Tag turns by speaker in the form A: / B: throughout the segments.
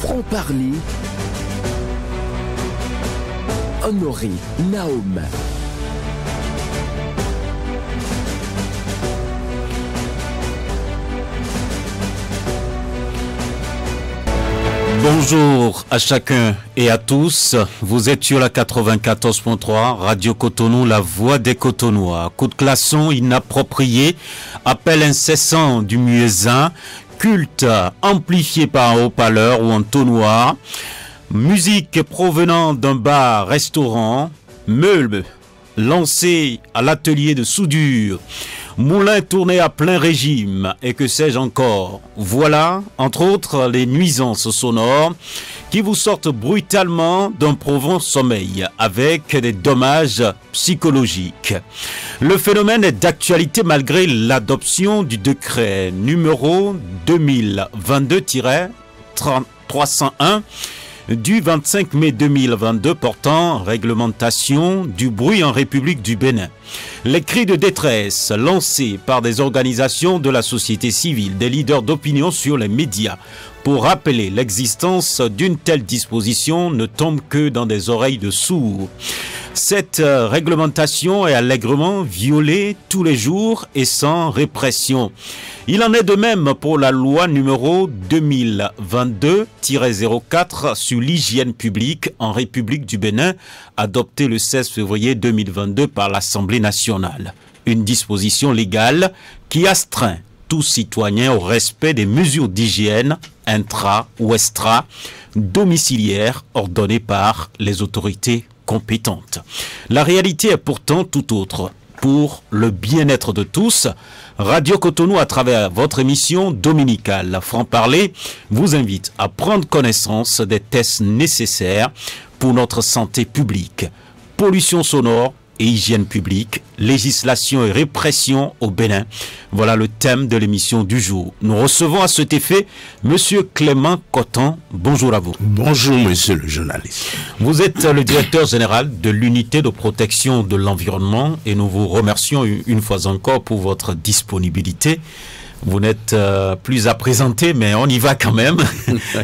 A: Franc-parler, Honoré Naom.
B: Bonjour à chacun et à tous. Vous êtes sur la 94.3, Radio Cotonou, la voix des Cotonois. Coup de klaxon inapproprié, appel incessant du muezzin, culte amplifié par un haut-parleur ou un tonnoir, musique provenant d'un bar-restaurant, meubles lancés à l'atelier de soudure, moulin tourné à plein régime et que sais-je encore. Voilà, entre autres, les nuisances sonores qui vous sortent brutalement d'un profond sommeil avec des dommages psychologiques. Le phénomène est d'actualité malgré l'adoption du décret numéro 2022-301 du 25 mai 2022 portant réglementation du bruit en République du Bénin. Les cris de détresse lancés par des organisations de la société civile, des leaders d'opinion sur les médias pour rappeler l'existence d'une telle disposition ne tombent que dans des oreilles de sourds. Cette réglementation est allègrement violée tous les jours et sans répression. Il en est de même pour la loi numéro 2022-04 sur l'hygiène publique en République du Bénin, adoptée le 16 février 2022 par l'Assemblée nationale. Une disposition légale qui astreint tout citoyen au respect des mesures d'hygiène intra ou extra domiciliaires ordonnées par les autorités compétentes. La réalité est pourtant tout autre. Pour le bien-être de tous, Radio Cotonou, à travers votre émission dominicale Franc-parler, vous invite à prendre connaissance des tests nécessaires pour notre santé publique. Pollution sonore et hygiène publique, législation et répression au Bénin. Voilà le thème de l'émission du jour. Nous recevons à cet effet Monsieur Clément Coton. Bonjour à vous.
C: Bonjour Monsieur le journaliste.
B: Vous êtes le directeur général de l'unité de protection de l'environnement et nous vous remercions une fois encore pour votre disponibilité. Vous n'êtes plus à présenter, mais on y va quand même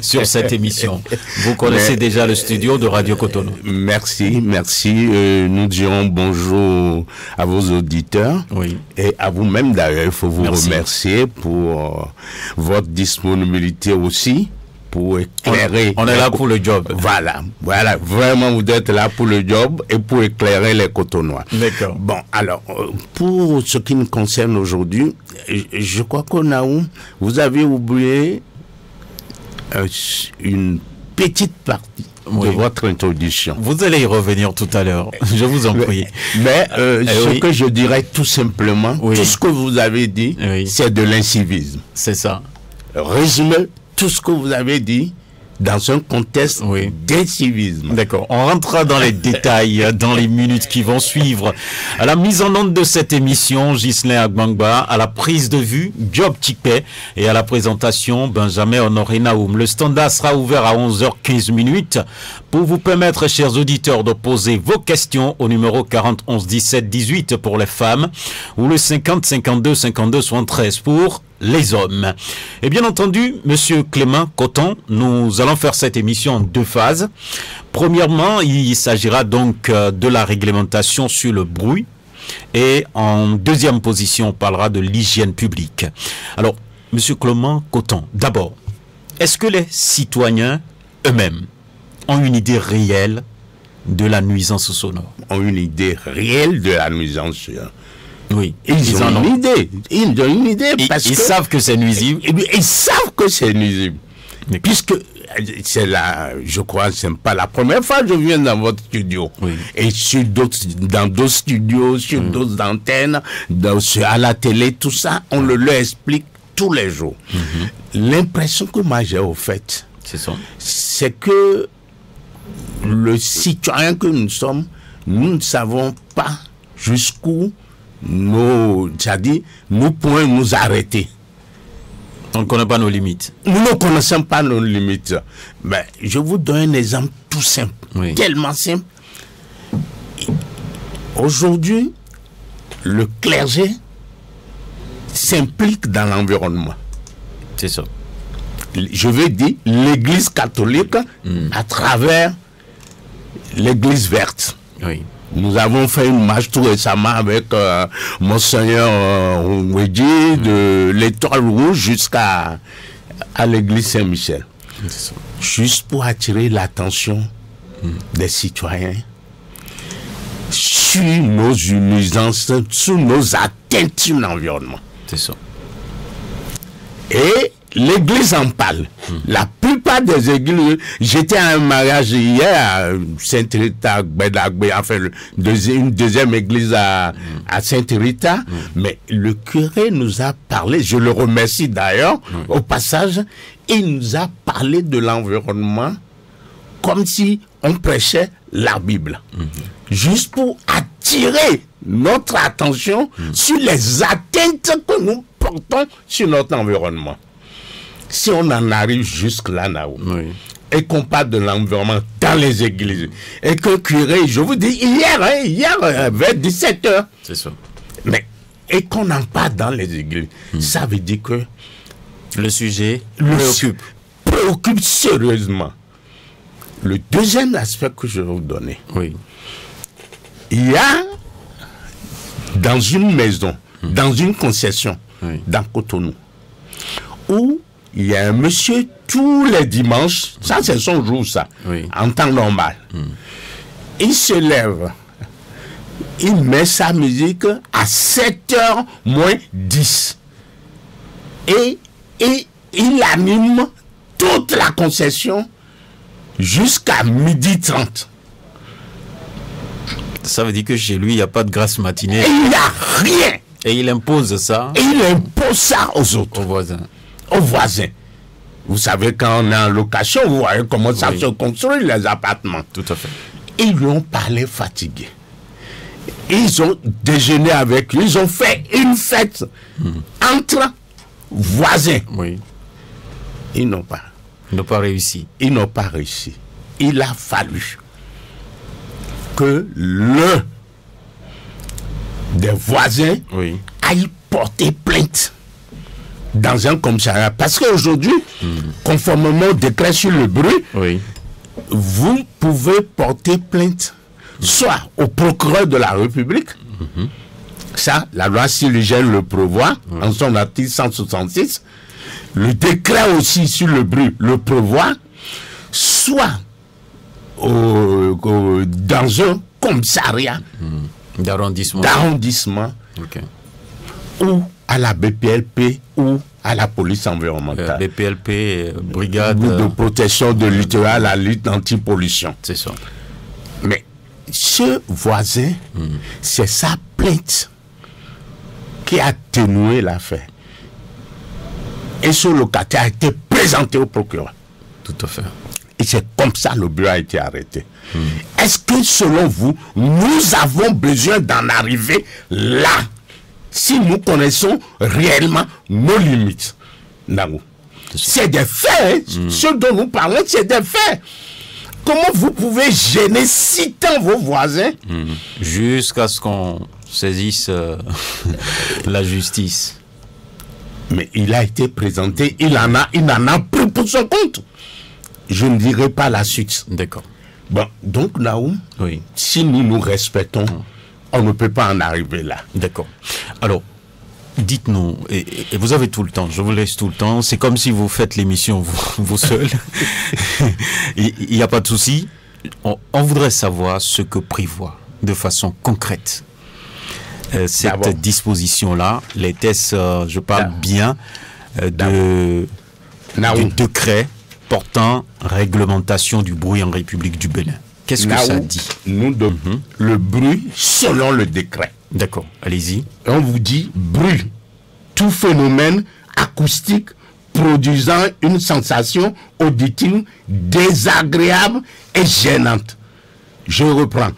B: sur cette émission. Vous connaissez déjà le studio de Radio Cotonou.
C: Merci. Nous dirons bonjour à vos auditeurs et à vous-même d'ailleurs. Il faut vous remercier pour votre disponibilité aussi. Pour éclairer.
B: On est là pour le job.
C: Voilà. Vraiment, vous êtes là pour le job et pour éclairer les Cotonois.
B: D'accord.
C: Bon, alors, pour ce qui nous concerne aujourd'hui, je crois vous avez oublié une petite partie de votre introduction.
B: Vous allez y revenir tout à l'heure. Je vous en prie.
C: Mais ce que je dirais tout simplement, tout ce que vous avez dit, c'est de l'incivisme.
B: C'est ça.
C: Résumez tout ce que vous avez dit dans un contexte d'incivisme.
B: D'accord. On rentrera dans les détails dans les minutes qui vont suivre. À la mise en onde de cette émission, Ghislain Agbangba, à la prise de vue, Job Tikpe et à la présentation, Benjamin Honoré Naom. Le standard sera ouvert à 11h15 pour vous permettre, chers auditeurs, de poser vos questions au numéro 40 11 17 18 pour les femmes ou le 50 52 52 73 pour les hommes. Et bien entendu, Monsieur Clément Coton, nous allons faire cette émission en deux phases. Premièrement, il s'agira donc de la réglementation sur le bruit. Et en deuxième position, on parlera de l'hygiène publique. Alors, Monsieur Clément Coton, d'abord, est-ce que les citoyens eux-mêmes ont une idée réelle de la nuisance sonore?
C: Ont une idée réelle de la nuisance sonore?
B: Oui,
C: ils ont une idée. Ils ont une idée parce
B: ils savent que c'est nuisible.
C: Ils savent que c'est nuisible. Puisque c'est là, je crois, c'est pas la première fois que je viens dans votre studio. Et dans d'autres studios, sur d'autres antennes, à la télé, tout ça, on leur explique tous les jours. L'impression que moi j'ai au fait, c'est que le citoyen que nous sommes, nous ne savons pas jusqu'où nous pouvons nous arrêter.
B: On ne connaît pas nos limites.
C: Nous ne connaissons pas nos limites. Mais je vous donne un exemple tout simple, tellement simple. Aujourd'hui, le clergé s'implique dans l'environnement.
B: C'est ça.
C: je veux dire, l'Église catholique à travers l'Église verte.
B: Oui.
C: Nous avons fait une marche tout récemment avec Monseigneur Ouedji de l'Étoile Rouge jusqu'à l'église Saint-Michel. Juste pour attirer l'attention des citoyens sur nos nuisances, sur nos atteintes sur l'environnement.
B: C'est ça.
C: Et l'église en parle. La plupart des églises, j'étais à un mariage hier à Sainte-Rita, enfin une deuxième église à Sainte-Rita, mais le curé nous a parlé, je le remercie d'ailleurs, au passage, il nous a parlé de l'environnement comme si on prêchait la Bible. Juste pour attirer notre attention sur les atteintes que nous portons sur notre environnement. Si on en arrive jusque-là, Naoum, et qu'on parle de l'environnement dans les églises, et qu'un curé, je vous dis, hier vers 17h,
B: c'est ça.
C: Mais, et qu'on en parle dans les églises, ça veut dire que
B: le sujet
C: préoccupe sérieusement. Le deuxième aspect que je vais vous donner, il y a dans une maison, dans une concession, dans Cotonou, où il y a un monsieur tous les dimanches, ça c'est son jour ça, en temps normal. Il se lève, il met sa musique à 7h moins 10. Et il anime toute la concession jusqu'à 12h30.
B: Ça veut dire que chez lui, il n'y a pas de grasse matinée.
C: Et il n'y a rien.
B: Et il impose ça.
C: Et il impose ça aux autres.
B: Aux voisins.
C: Aux voisins. Vous savez, quand on est en location, vous voyez comment ça se construit, les appartements.
B: Tout à fait.
C: Ils lui ont parlé fatigué. Ils ont déjeuné avec lui. Ils ont fait une fête entre voisins. Ils n'ont pas.
B: Ils n'ont pas réussi.
C: Ils n'ont pas réussi. Il a fallu que l'un des voisins aille porter plainte dans un commissariat. Parce qu'aujourd'hui, conformément au décret sur le bruit, vous pouvez porter plainte soit au procureur de la République, ça, la loi Silugène le prévoit, en son article 166, le décret aussi sur le bruit le prévoit, soit dans un commissariat d'arrondissement, ou à la BPLP ou à la police environnementale.
B: BPLP, brigade
C: de protection de littoral, la lutte anti-pollution.
B: C'est ça.
C: Mais ce voisin, c'est sa plainte qui a atténué l'affaire. Et ce locataire a été présenté au procureur.
B: Tout à fait.
C: Et c'est comme ça que le bureau a été arrêté. Est-ce que selon vous, nous avons besoin d'en arriver là, si nous connaissons réellement nos limites? C'est des faits, ce dont nous parlons, c'est des faits. Comment vous pouvez gêner si tant vos voisins
B: jusqu'à ce qu'on saisisse la justice?
C: Mais il a été présenté, il en a pris pour son compte. Je ne dirai pas la suite.
B: D'accord.
C: Bon, donc Naoum, si nous nous respectons, on ne peut pas en arriver là.
B: D'accord. Alors, dites-nous, et vous avez tout le temps, je vous laisse tout le temps, c'est comme si vous faites l'émission vous seul. Il n'y a pas de souci. On voudrait savoir ce que prévoit de façon concrète cette disposition-là, les tests, je parle bien du décret portant réglementation du bruit en République du Bénin. Qu'est-ce que ça dit?
C: Le bruit selon le décret.
B: D'accord, allez-y.
C: On vous dit bruit, tout phénomène acoustique produisant une sensation auditive désagréable et gênante. Je reprends.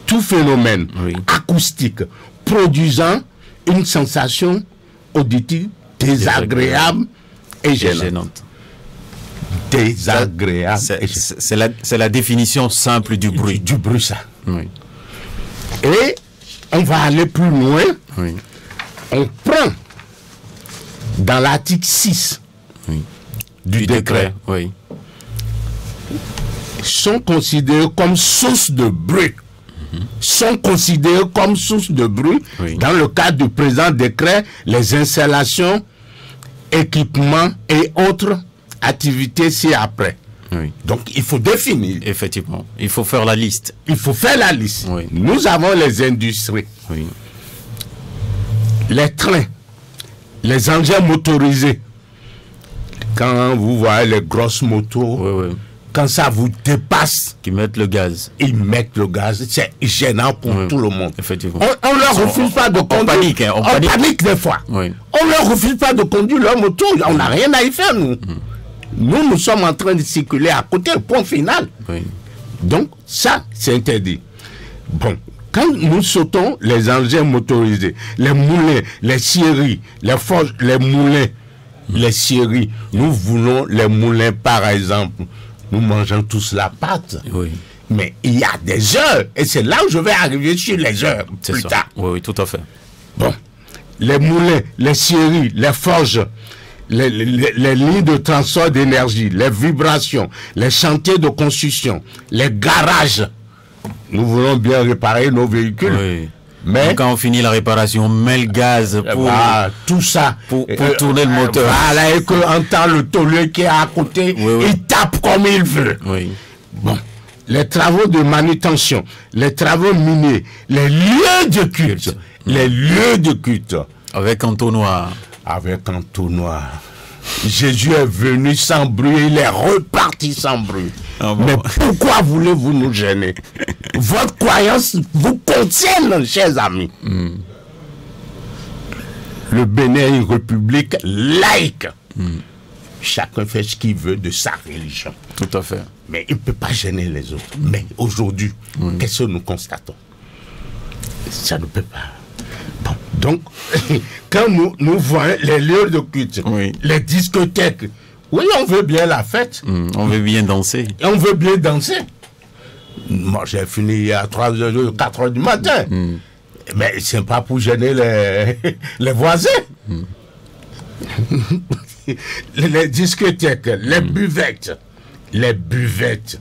C: Tout phénomène acoustique produisant une sensation auditive désagréable et gênante. Désagréable.
B: C'est la définition simple du bruit.
C: Du bruit, ça. Et on va aller plus loin. On prend dans l'article 6 du décret
B: oui.
C: sont considérés comme source de bruit. Sont considérés comme source de bruit dans le cadre du présent décret, les installations, équipements et autres activités ci-après. Donc, il faut définir.
B: Effectivement. Il faut faire la liste.
C: Il faut faire la liste. Nous avons les industries, les trains, les engins motorisés. Quand vous voyez les grosses motos, quand ça vous dépasse,
B: qui mettent le gaz.
C: Ils mettent le gaz. C'est gênant pour tout le monde.
B: Effectivement.
C: On leur refuse pas de conduire.
B: On panique, hein,
C: on panique des fois. On leur refuse pas de conduire leur moto. On n'a rien à y faire, nous. Nous sommes en train de circuler à côté, point final. Donc, ça, c'est interdit. Bon, quand nous sautons les engins motorisés, les moulins, les scieries, les forges, les moulins, les scieries, nous voulons les moulins, par exemple. Nous mangeons tous la pâte. Mais il y a des heures. Et c'est là où je vais arriver sur les heures plus tard.
B: Oui, tout à fait.
C: Bon. Les moulins, les scieries, les forges, les lignes de transport d'énergie, les vibrations, les chantiers de construction, les garages. Nous voulons bien réparer nos véhicules. Mais
B: donc, quand on finit la réparation, on met le gaz pour
C: tout ça
B: pour tourner le moteur.
C: Voilà, et qu'on entend le taulier qui est à côté, il tape comme il veut. Bon, les travaux de manutention, les travaux miniers, les lieux de culte, les lieux de culte.
B: Avec entonnoir.
C: Avec entonnoir. Jésus est venu sans bruit, il est reparti sans bruit. Mais pourquoi voulez-vous nous gêner? Votre croyance vous contient, chers amis. Le Bénin est une république laïque. Chacun fait ce qu'il veut de sa religion.
B: Tout à fait.
C: Mais il ne peut pas gêner les autres. Mais aujourd'hui, qu'est-ce que nous constatons? Ça ne peut pas. Bon, donc, quand nous voyons les lieux de culte, les discothèques, oui, on veut bien la fête.
B: On veut bien danser.
C: Et on veut bien danser. Moi, j'ai fini à 3h, 4h du matin. Mais c'est pas pour gêner les voisins. Les discothèques, les buvettes. Les buvettes.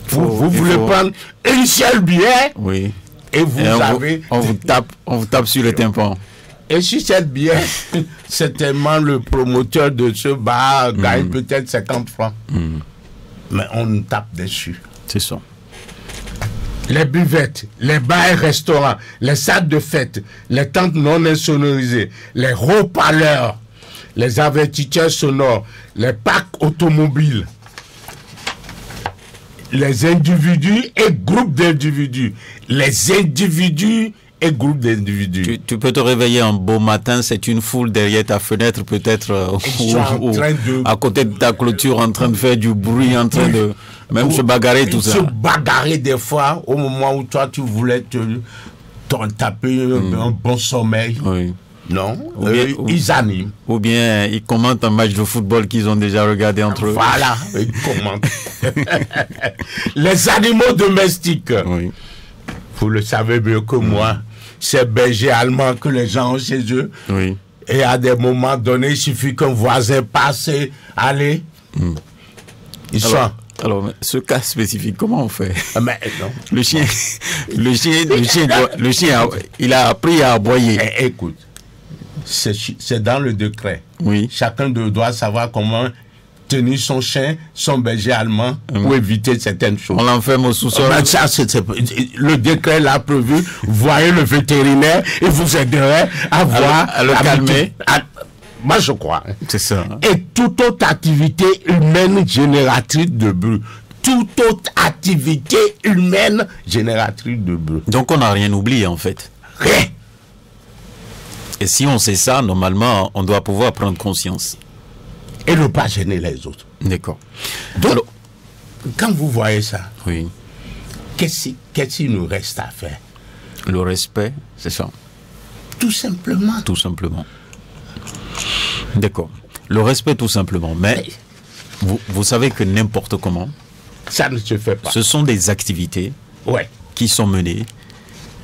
C: Vous voulez prendre une seule bière? Et vous avez...
B: On vous tape sur le tympan.
C: Et sur cette bière, certainement le promoteur de ce bar gagne peut-être 50 francs. Mais on nous tape dessus.
B: C'est ça.
C: Les buvettes, les bars et restaurants, les salles de fête, les tentes non insonorisées, les haut-parleurs, les avertisseurs sonores, les parcs automobiles, les individus et groupes d'individus. Les individus et groupes d'individus.
B: Tu peux te réveiller un beau matin, c'est une foule derrière ta fenêtre, peut-être, à côté de ta clôture, en train de faire du bruit, en train de même se bagarrer, tout ça.
C: Se bagarrer des fois, au moment où toi, tu voulais te taper un bon sommeil. Non, ils animent.
B: Ou bien ils commentent un match de football qu'ils ont déjà regardé entre eux.
C: Voilà, ils commentent. Les animaux domestiques. Vous le savez mieux que moi. Ces bergers allemands que les gens ont chez eux. Et à des moments donnés, il suffit qu'un voisin passe et allez. Ils sont...
B: Alors, ce cas spécifique, comment on fait?
C: Mais non.
B: Le chien, il a appris à aboyer.
C: Écoute, c'est dans le décret. Chacun doit savoir comment tenir son chien, son berger allemand, pour éviter certaines choses.
B: On l'enferme au sous-sol.
C: Le décret l'a prévu. Voyez le vétérinaire, il vous aiderait à voir,
B: à le calmer.
C: Moi, je crois.
B: C'est ça.
C: Et toute autre activité humaine génératrice de bruit. Toute autre activité humaine génératrice de bruit.
B: Donc, on n'a rien oublié, en fait.
C: Rien.
B: Et si on sait ça, normalement, on doit pouvoir prendre conscience.
C: Et ne pas gêner les autres.
B: D'accord.
C: Donc, alors, quand vous voyez ça,
B: oui.
C: Qu'est-ce qu'il nous reste à faire?
B: Le respect, c'est ça.
C: Tout simplement.
B: Tout simplement. D'accord. Le respect, tout simplement. Mais vous savez que n'importe comment,
C: ça ne se fait pas.
B: Ce sont des activités qui sont menées.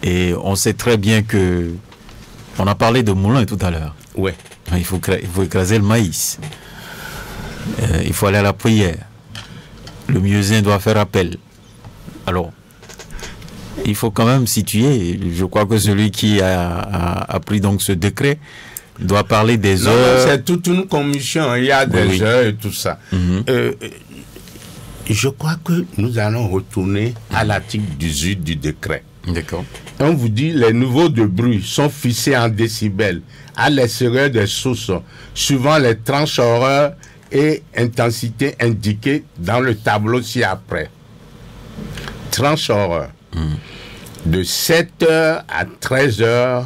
B: Et on sait très bien que... On a parlé de moulins tout à l'heure.
C: Oui.
B: Il faut écraser le maïs. Il faut aller à la prière. Le muezzin doit faire appel. Alors, il faut quand même situer. Je crois que celui qui a pris donc ce décret doit parler des heures.
C: C'est toute une commission. Il y a des heures et tout ça. Je crois que nous allons retourner à l'article 18 du décret.
B: D'accord.
C: On vous dit les niveaux de bruit sont fixés en décibels à l'extérieur des sources, suivant les tranches horaires et intensité indiquées dans le tableau ci-après. Tranche horaire. De 7h à 13h,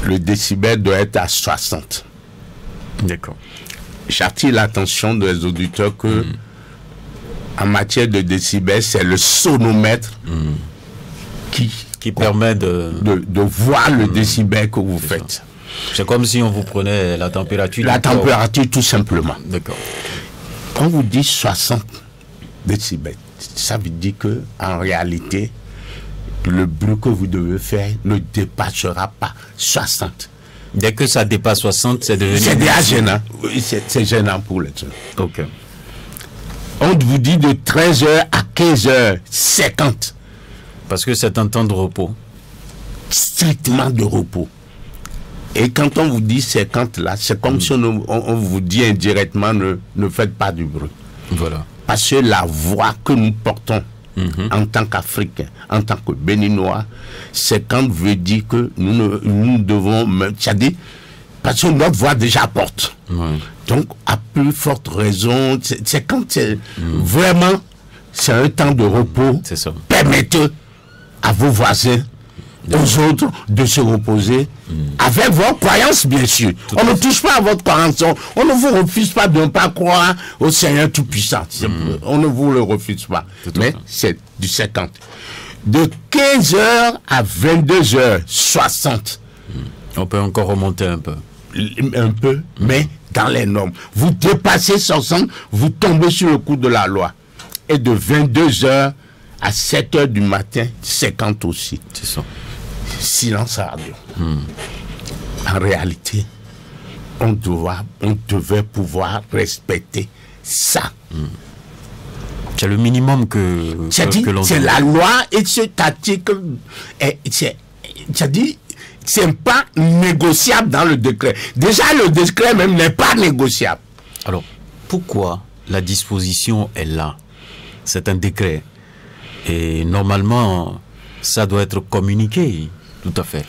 C: le décibel doit être à 60.
B: D'accord.
C: J'attire l'attention des auditeurs que en matière de décibels, c'est le sonomètre qui permet de voir le décibel que vous faites.
B: C'est comme si on vous prenait la température.
C: La température, tout simplement.
B: D'accord.
C: Quand vous dites 60 décibels, ça veut dire que en réalité, le bruit que vous devez faire ne dépassera pas 60.
B: Dès que ça dépasse 60, c'est devenu...
C: C'est déjà gênant. Oui, c'est gênant pour les gens.
B: Ok.
C: On vous dit de 13h à 15h50.
B: Parce que c'est un temps de repos.
C: Strictement de repos. Et quand on vous dit 50 là, c'est comme si on vous dit indirectement ne faites pas du bruit.
B: Voilà.
C: Parce que la voix que nous portons en tant qu'Africains, en tant que Béninois, 50 veut dire que nous devons, c'est-à-dire, parce que notre voix déjà porte. Donc, à plus forte raison, c'est quand c'est vraiment, c'est un temps de repos.
B: C'est ça.
C: Permettez à vos voisins, aux autres, de se reposer avec vos croyances, bien sûr. On ne touche pas à votre croyance. On ne vous refuse pas de ne pas croire au Seigneur Tout-Puissant. On ne vous le refuse pas. Mais c'est du 50. De 15h à 22h60.
B: On peut encore remonter un peu.
C: Un peu, mais dans les normes. Vous dépassez 60, vous tombez sur le coup de la loi. Et de 22h à 7h du matin, 50 aussi.
B: C'est ça.
C: Silence radio. En réalité, on devait pouvoir respecter ça.
B: C'est le minimum que l'on...
C: C'est la loi et cet article, c'est pas négociable dans le décret. Déjà, le décret même n'est pas négociable.
B: Alors, pourquoi la disposition est là? C'est un décret. Et normalement, ça doit être communiqué. Tout à fait.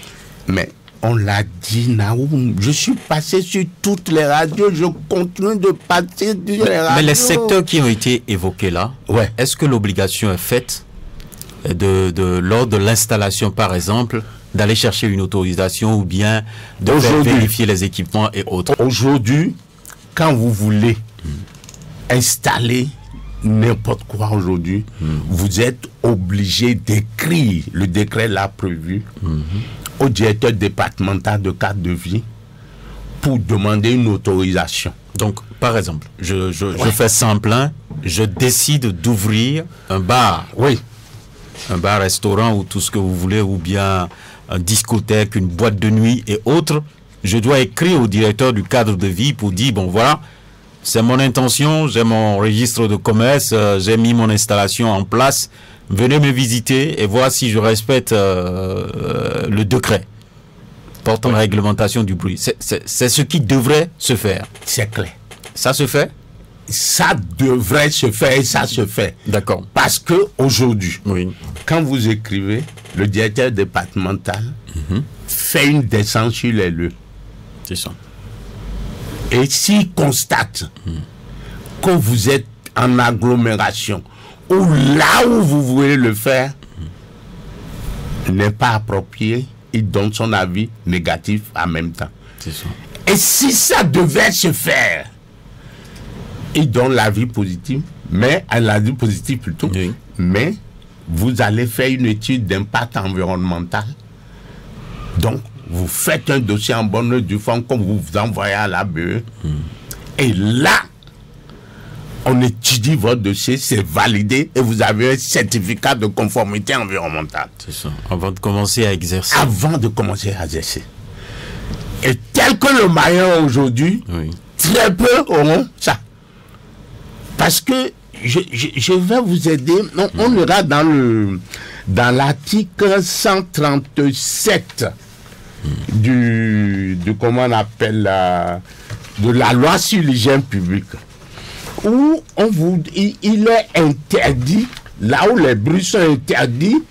C: Mais on l'a dit, Naoum. Je suis passé sur toutes les radios. Je continue de passer sur les radios.
B: Mais les secteurs qui ont été évoqués là, est-ce que l'obligation est faite lors de l'installation, par exemple, d'aller chercher une autorisation ou bien de faire vérifier les équipements et autres?
C: Aujourd'hui, quand vous voulez installer n'importe quoi aujourd'hui, vous êtes obligé d'écrire, le décret l'a prévu, au directeur départemental de cadre de vie pour demander une autorisation.
B: Donc, par exemple, je fais simple, je décide d'ouvrir un bar.
C: Oui.
B: Un bar-restaurant ou tout ce que vous voulez, ou bien une discothèque, une boîte de nuit et autres. Je dois écrire au directeur du cadre de vie pour dire, bon voilà, c'est mon intention, j'ai mon registre de commerce, j'ai mis mon installation en place, venez me visiter et voir si je respecte le décret portant la réglementation du bruit. C'est ce qui devrait se faire.
C: C'est clair.
B: Ça se fait?
C: Ça devrait se faire et ça se fait.
B: D'accord.
C: Parce que aujourd'hui,
B: oui,
C: quand vous écrivez, le directeur départemental fait une descente sur les lieux.
B: C'est ça.
C: Et s'il constate que vous êtes en agglomération ou là où vous voulez le faire n'est pas approprié, il donne son avis négatif en même temps.
B: C'est ça.
C: Et si ça devait se faire, il donne l'avis positif, mais l'avis positif plutôt,
B: oui,
C: mais vous allez faire une étude d'impact environnemental. Donc, vous faites un dossier en bonne et due forme comme vous vous envoyez à la BE. Et là, on étudie votre dossier, c'est validé et vous avez un certificat de conformité environnementale.
B: C'est ça. Avant de commencer à exercer.
C: Avant de commencer à exercer. Et tel que le Malien aujourd'hui, très peu auront ça. Parce que je vais vous aider. Non, on ira dans l'article 137 du comment on appelle de la loi sur l'hygiène publique, où il est interdit, là où les bruits sont interdits,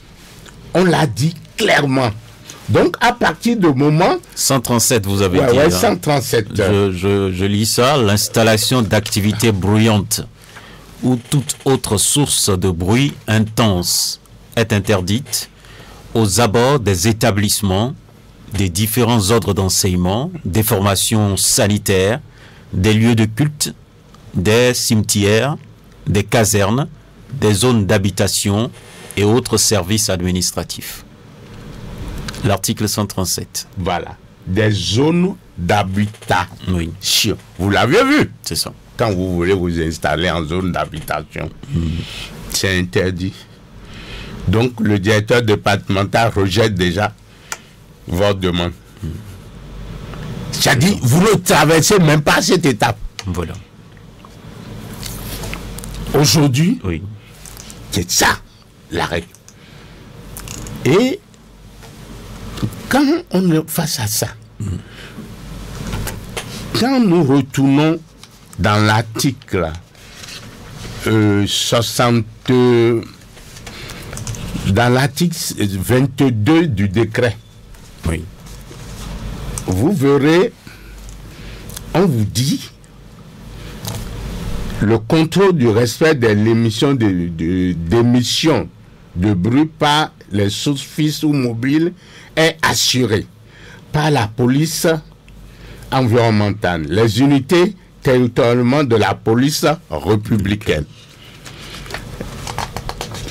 C: on l'a dit clairement. Donc, à partir du moment...
B: 137, vous avez dit.
C: Oui, 137.
B: Je lis ça. L'installation d'activités bruyantes ou toute autre source de bruit intense est interdite aux abords des établissements, des différents ordres d'enseignement, des formations sanitaires, des lieux de culte, des cimetières, des casernes, des zones d'habitation et autres services administratifs. L'article 137.
C: Voilà. Des zones d'habitation.
B: Oui.
C: Vous l'avez vu?
B: C'est ça.
C: Quand vous voulez vous installer en zone d'habitation, c'est interdit. Donc, le directeur départemental rejette déjà votre demande. C'est-à-dire, vous ne traversez même pas cette étape.
B: Voilà.
C: Aujourd'hui,
B: oui,
C: c'est ça, la règle. Et quand on est face à ça, quand nous retournons dans l'article 22 du décret,
B: oui,
C: vous verrez, on vous dit le contrôle du respect de l'émission d'émissions de bruit par les sources fixes ou mobiles est assuré par la police environnementale, les unités territorialement de la police républicaine.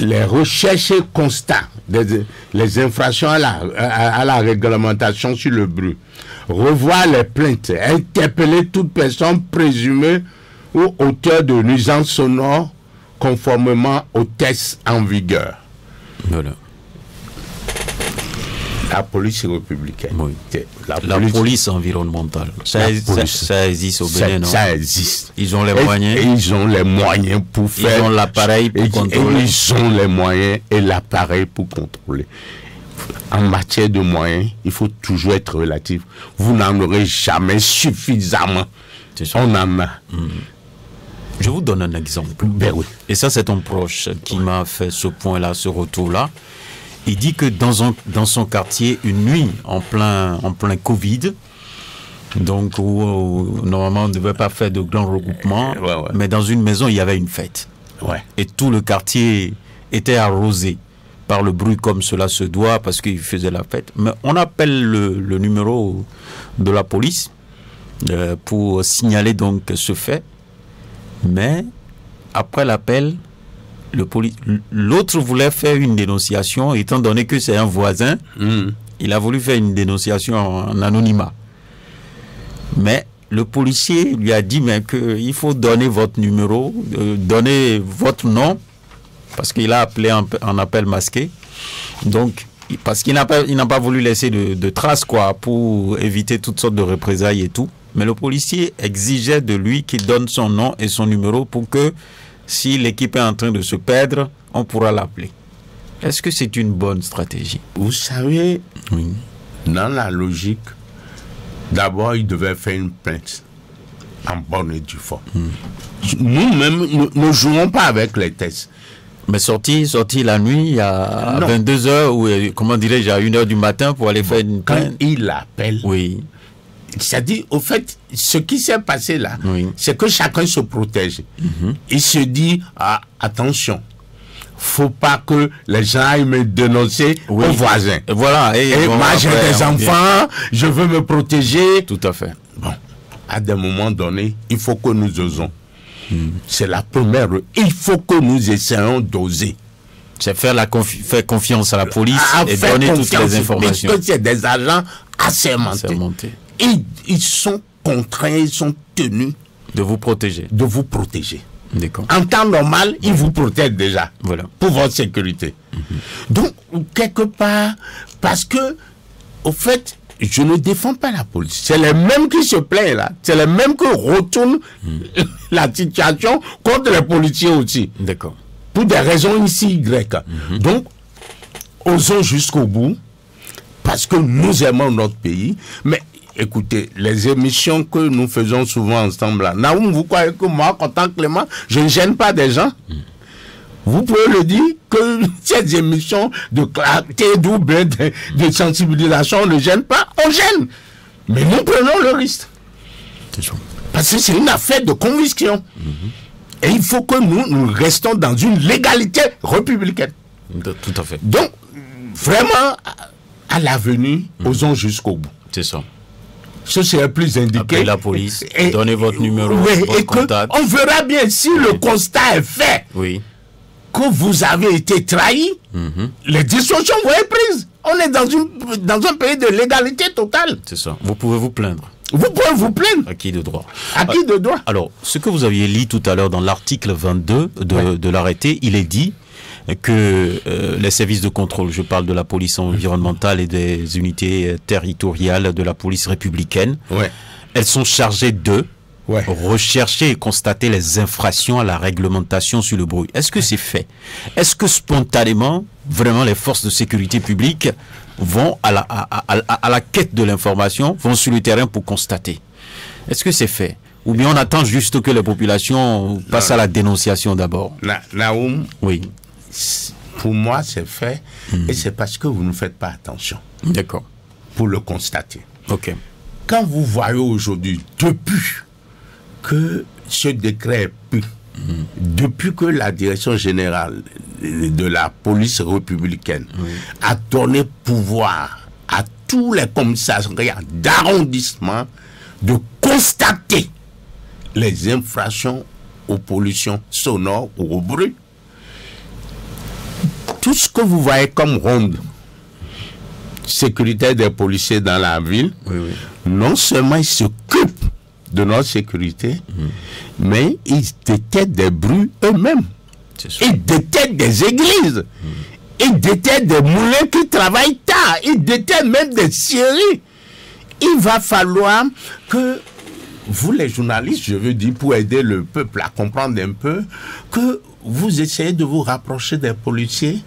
C: Les recherches et constats, les infractions à la réglementation sur le bruit, revoir les plaintes, interpeller toute personne présumée ou auteur de nuisances sonores conformément aux tests en vigueur.
B: Voilà.
C: La police républicaine.
B: Oui. La police environnementale. Ça existe au Bénin, non?
C: Ça existe.
B: Ils ont les moyens.
C: Et ils ont les moyens pour faire.
B: Ils ont l'appareil pour contrôler.
C: Et ils ont les moyens et l'appareil pour contrôler. En matière de moyens, il faut toujours être relatif. Vous n'en aurez jamais suffisamment. On en a.
B: Je vous donne un exemple.
C: Ben oui.
B: Et ça, c'est ton proche qui m'a fait ce point-là, ce retour-là. Il dit que dans son quartier, une nuit, en plein Covid, donc où normalement on ne devait pas faire de grands regroupements, mais dans une maison, il y avait une fête. Et tout le quartier était arrosé par le bruit comme cela se doit, parce qu'il faisait la fête. Mais on appelle le numéro de la police pour signaler donc ce fait. Mais après l'appel, l'autre voulait faire une dénonciation, étant donné que c'est un voisin, il a voulu faire une dénonciation en anonymat. Mais le policier lui a dit qu'il faut donner votre numéro, donner votre nom, parce qu'il a appelé en appel masqué. Donc, parce qu'il n'a pas voulu laisser de traces, quoi, pour éviter toutes sortes de représailles et tout. Mais le policier exigeait de lui qu'il donne son nom et son numéro pour que, si l'équipe est en train de se perdre, on pourra l'appeler. Est-ce que c'est une bonne stratégie?
C: Vous savez, dans la logique, d'abord, il devait faire une plainte en bonne et due forme. Nous-mêmes, nous ne jouons pas avec les tests.
B: Mais sorti la nuit à 22h ou, comment dirais-je, à 1h du matin pour aller faire une plainte.
C: Quand il appelle,
B: oui.
C: C'est-à-dire, au fait, ce qui s'est passé là, c'est que chacun se protège. Il se dit, attention, faut pas que les gens aillent me dénoncer aux voisins.
B: Et voilà.
C: Et moi, j'ai des enfants, je veux me protéger.
B: Tout à fait.
C: Bon, à des moments donnés, il faut que nous osons. C'est la première. Il faut que nous essayions d'oser.
B: C'est faire confiance à la police et donner toutes les informations.
C: Parce que c'est des agents assermentés. Ils sont contraints, ils sont tenus
B: de vous protéger.
C: En temps normal, ils vous protègent déjà pour votre sécurité. Donc, quelque part, parce que, au fait, je ne défends pas la police. C'est les mêmes qui se plaignent là. C'est les mêmes qui retournent la situation contre les policiers aussi.
B: D'accord.
C: Pour des raisons ici Y. Donc, osons jusqu'au bout, parce que nous aimons notre pays. Mais écoutez, les émissions que nous faisons souvent ensemble là, Naoum, vous croyez que moi, en tant que Clément, je ne gêne pas des gens? Vous pouvez le dire que ces émissions de clarté, de sensibilisation ne gênent pas, on gêne. Mais nous prenons le risque. Parce que c'est une affaire de conviction. Et il faut que nous restons dans une légalité républicaine.
B: Tout à fait.
C: Donc, vraiment, à l'avenir, osons jusqu'au bout.
B: C'est ça.
C: Ce serait plus indiqué.
B: Appelez la police, donnez votre numéro,
C: oui,
B: votre contact.
C: On verra bien si le constat est fait.
B: Oui.
C: Que vous avez été trahi, les discussions vont être prises. On est dans un pays de légalité totale.
B: C'est ça. Vous pouvez vous plaindre.
C: Vous pouvez vous plaindre.
B: À qui de droit?
C: À qui de droit?
B: Alors, ce que vous aviez lu tout à l'heure dans l'article 22 de l'arrêté, il est dit que les services de contrôle, je parle de la police environnementale et des unités territoriales de la police républicaine, elles sont chargées de rechercher et constater les infractions à la réglementation sur le bruit. Est-ce que c'est fait? Est-ce que spontanément, vraiment, les forces de sécurité publique vont à la quête de l'information, vont sur le terrain pour constater? Est-ce que c'est fait? Ou bien on attend juste que les populations passent à la dénonciation d'abord?
C: Naoum,
B: oui.
C: Pour moi, c'est fait. Et c'est parce que vous ne faites pas attention.
B: D'accord.
C: Pour le constater.
B: Ok.
C: Quand vous voyez aujourd'hui, depuis que ce décret est pris, depuis que la direction générale de la police républicaine a donné pouvoir à tous les commissariats d'arrondissement de constater les infractions aux pollutions sonores ou au bruit, tout ce que vous voyez comme ronde sécuritaire des policiers dans la ville, non seulement ils s'occupent de notre sécurité, mais ils détectent des bruits eux-mêmes. Ils détectent des églises. Ils détectent des moulins qui travaillent tard. Ils détectent même des scieries. Il va falloir que vous, les journalistes, je veux dire, pour aider le peuple à comprendre un peu, que vous essayez de vous rapprocher des policiers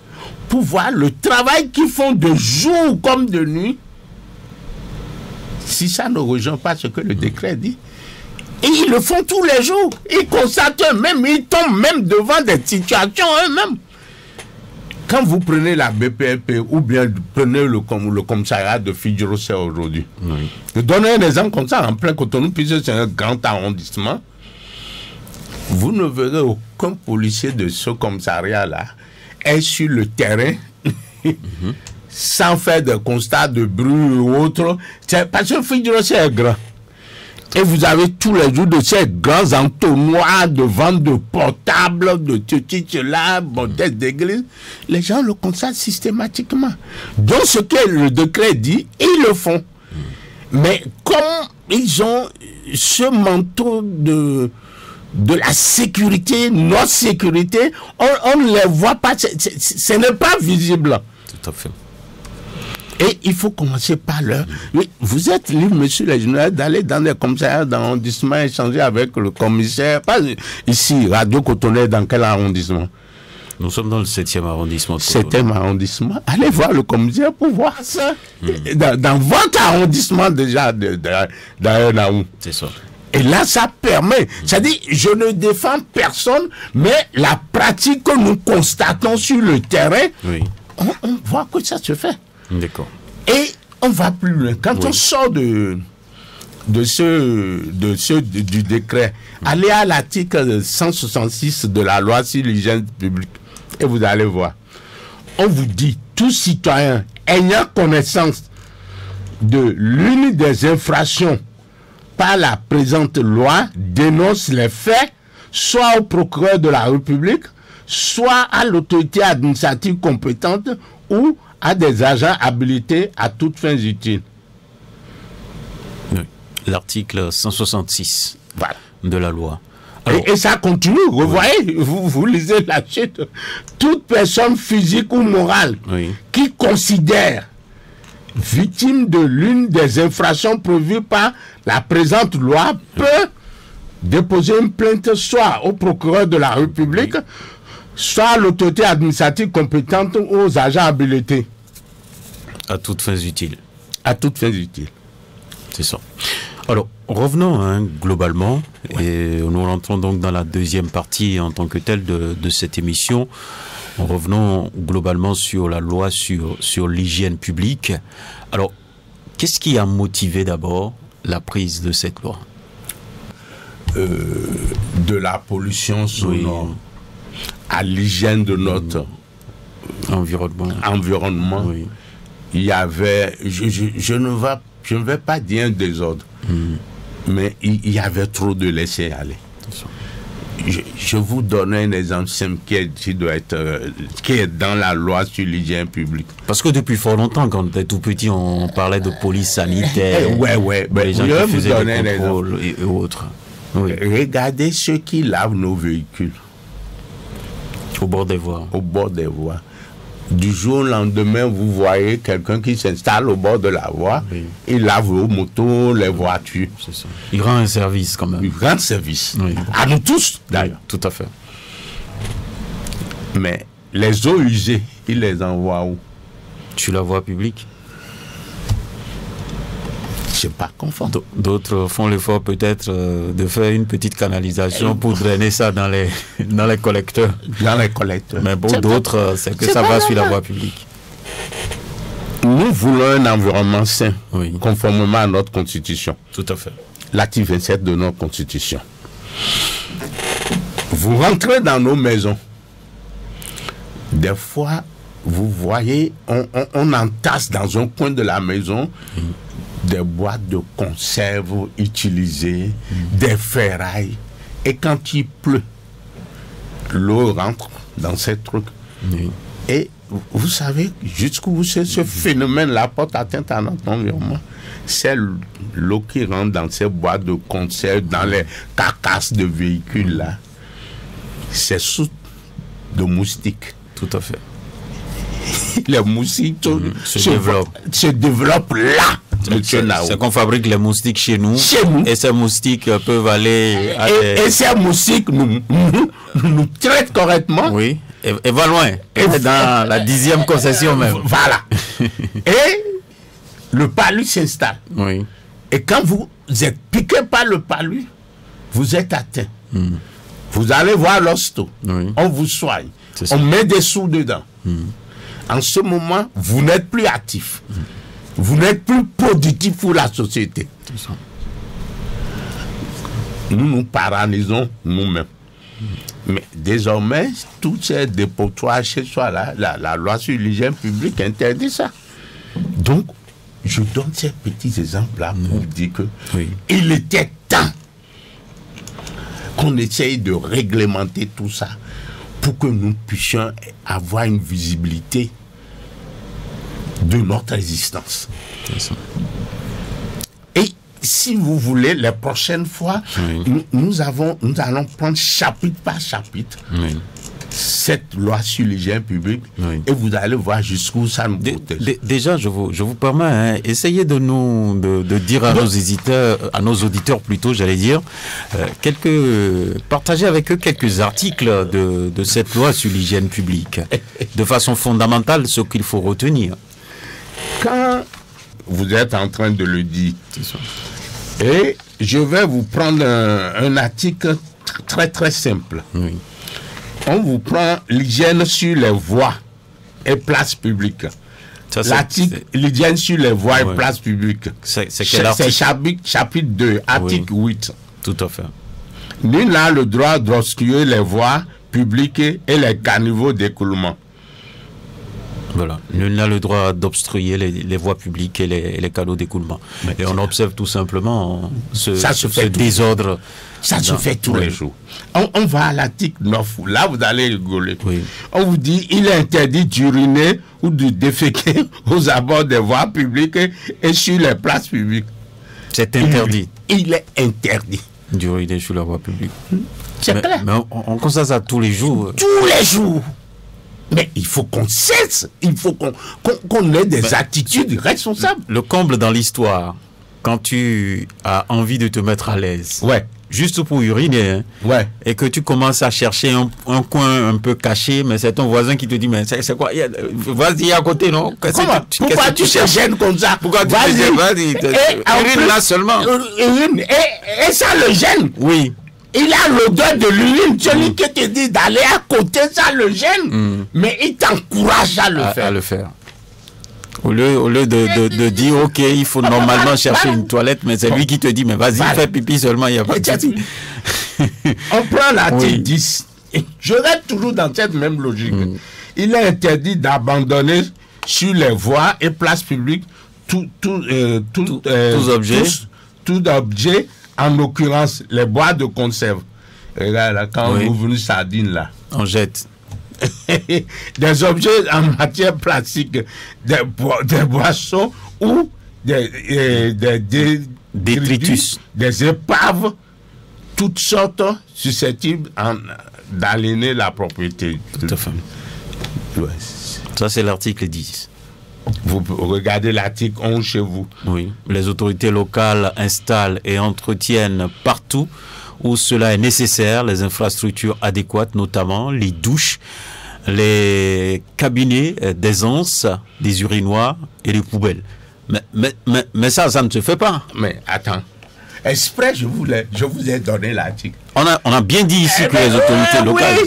C: pour voir le travail qu'ils font de jour comme de nuit. Si ça ne rejoint pas ce que le décret dit, et ils le font tous les jours. Ils constatent eux-mêmes, ils tombent même devant des situations eux-mêmes. Quand vous prenez la BPRP ou bien prenez le commissariat de Fidjirosé aujourd'hui, je donne un exemple comme ça en plein Cotonou, puisque c'est un grand arrondissement, vous ne verrez aucun policier de ce commissariat-là est sur le terrain sans faire de constat de bruit ou autre. Parce que Fidjirosé est grand. Et vous avez tous les jours de ces grands entonnoirs de vente de portables, de cela, modèles d'église. Les gens le constatent systématiquement. Donc ce que le décret dit, ils le font. Mais comme ils ont ce manteau de la sécurité, notre sécurité, on ne les voit pas, ce n'est pas visible.
B: Tout à fait.
C: Et il faut commencer par leur... Oui, vous êtes libre, monsieur le journaliste, d'aller dans des commissariats d'arrondissement, échanger avec le commissaire. Pas ici, Radio Cotonou, dans quel arrondissement?
B: Nous sommes dans le 7e arrondissement.
C: 7e arrondissement. Allez voir le commissaire pour voir ça. Dans votre arrondissement déjà, d'ailleurs,
B: c'est ça.
C: Et là, ça permet. C'est-à-dire, je ne défends personne, mais la pratique que nous constatons sur le terrain, on voit que ça se fait.
B: D'accord.
C: Et on va plus loin. Quand on sort du décret, allez à l'article 166 de la loi sur l'hygiène publique et vous allez voir. On vous dit, tout citoyen ayant connaissance de l'une des infractions par la présente loi dénonce les faits, soit au procureur de la République, soit à l'autorité administrative compétente ou à des agents habilités à toutes fins utiles.
B: Oui. L'article 166 de la loi.
C: Alors, et ça continue, vous voyez, vous lisez la suite. Toute personne physique ou morale qui considère victime de l'une des infractions prévues par la présente loi peut déposer une plainte soit au procureur de la République, soit à l'autorité administrative compétente ou aux agents habilités.
B: À toutes fins utiles.
C: À toutes fins utiles.
B: C'est ça. Alors, revenons globalement, et nous rentrons donc dans la deuxième partie en tant que telle de cette émission. Revenons globalement sur la loi sur l'hygiène publique. Alors, qu'est-ce qui a motivé d'abord la prise de cette loi?
C: De la pollution sonore à l'hygiène de notre environnement.
B: Oui.
C: Il y avait, je ne vais pas dire un désordre, mais il y avait trop de laisser aller. Je vous donne un exemple simple qui est dans la loi sur l'hygiène publique.
B: Parce que depuis fort longtemps, quand on était tout petit, on parlait de police sanitaire.
C: Ouais.
B: Les gens qui faisaient des contrôles et autres. Oui.
C: Regardez ceux qui lavent nos véhicules.
B: Au bord des voies.
C: Au bord des voies. Du jour au lendemain, vous voyez quelqu'un qui s'installe au bord de la voie. Oui. Il lave vos motos, les voitures.
B: C'est ça. Il rend un service quand même.
C: Il rend service.
B: Oui.
C: À nous tous, d'ailleurs.
B: Oui, tout à fait.
C: Mais les eaux usées, il les envoie où?
B: Sur la voie publique.
C: C'est pas confort.
B: D'autres font l'effort peut-être de faire une petite canalisation pour drainer ça dans les collecteurs.
C: Dans les collecteurs.
B: Mais pour d'autres, c'est que ça va sur la voie publique.
C: Nous voulons un environnement sain,
B: oui,
C: conformément à notre constitution.
B: Tout à fait.
C: L'article 27 de notre constitution. Vous rentrez dans nos maisons. Des fois, vous voyez, on entasse dans un coin de la maison des boîtes de conserve utilisées, des ferrailles. Et quand il pleut, l'eau rentre dans ces trucs.
B: Oui.
C: Et vous savez jusqu'où ce phénomène-là porte atteinte à notre environnement. C'est l'eau qui rentre dans ces boîtes de conserve, dans les carcasses de véhicules-là. C'est sous de moustiques.
B: Tout à fait.
C: Les moustiques
B: se
C: développent là.
B: C'est qu'on fabrique les moustiques chez nous. Et ces moustiques peuvent aller à
C: et ces moustiques nous traitent correctement.
B: Oui. Et va loin. Et dans la 10e concession même.
C: Voilà. Et le palu s'installe.
B: Oui.
C: Et quand vous êtes piqué par le palu, vous êtes atteint. Vous allez voir l'hosto.
B: Oui.
C: On vous soigne. On met des sous dedans. En ce moment, vous n'êtes plus actif. Vous n'êtes plus productif pour la société. Nous nous paralysons nous-mêmes. Mais désormais, tous ces dépotoirs chez soi, la loi sur l'hygiène publique interdit ça. Donc, je donne ces petits exemples-là pour dire que il était temps qu'on essaye de réglementer tout ça pour que nous puissions avoir une visibilité de notre existence. Et si vous voulez, les prochaines fois, nous allons prendre chapitre par chapitre cette loi sur l'hygiène publique et vous allez voir jusqu'où ça nous protège.
B: Déjà, je vous permets, essayez de dire à nos auditeurs plutôt, j'allais dire, partagez avec eux quelques articles de cette loi sur l'hygiène publique, de façon fondamentale, ce qu'il faut retenir.
C: Quand vous êtes en train de le dire, et je vais vous prendre un article très très simple.
B: Oui.
C: On vous prend l'hygiène sur les voies et places publiques. L'article l'hygiène sur les voies et places publiques.
B: C'est quel article?
C: Chapitre 2, article 8.
B: Tout à fait.
C: Nul n'a le droit d'obstruer les voies publiques et les caniveaux d'écoulement.
B: Voilà. Nul n'a le droit d'obstruer les voies publiques et les canaux d'écoulement. Et on observe tout simplement ce désordre.
C: Ça se fait tous les jours. On va à l'article 9, là vous allez rigoler.
B: Oui.
C: On vous dit il est interdit d'uriner ou de déféquer aux abords des voies publiques et sur les places publiques.
B: C'est interdit.
C: Il est interdit.
B: D'uriner sur la voie publique.
C: C'est clair.
B: Mais on constate ça tous les jours.
C: Tous les jours. Mais il faut qu'on cesse, il faut qu'on ait des attitudes responsables.
B: Le comble dans l'histoire, quand tu as envie de te mettre à l'aise, juste pour uriner, et que tu commences à chercher un coin un peu caché, mais c'est ton voisin qui te dit, mais c'est quoi? Vas-y à côté, non?
C: Pourquoi tu te gênes comme ça?
B: Pourquoi tu te gênes? Vas-y, urine là seulement.
C: Et ça le gêne.
B: Oui.
C: Il a l'odeur de l'urine. Celui qui te dit d'aller à côté, ça le gêne. Mais il t'encourage à le faire.
B: Au lieu de dire, ok, il faut normalement chercher une toilette, mais c'est lui qui te dit, mais vas-y, fais pipi seulement, il n'y a pas de souci.
C: On prend l'article 10. Je reste toujours dans cette même logique. Il est interdit d'abandonner sur les voies et places publiques tout objet, en l'occurrence les boîtes de conserve. Regarde là, quand on ouvre une sardine là,
B: on jette.
C: Des objets en matière plastique, des boissons ou des
B: détritus,
C: des épaves, toutes sortes susceptibles d'aliéner la propriété.
B: Tout à fait. Ça, c'est l'article 10.
C: Vous regardez l'article 11 chez vous.
B: Oui. Les autorités locales installent et entretiennent partout où cela est nécessaire les infrastructures adéquates, notamment les douches, les cabinets d'aisance, des urinoirs et les poubelles. Mais ça ne se fait pas.
C: Mais attends. Exprès, je vous ai donné l'article.
B: On a bien dit ici que les autorités locales,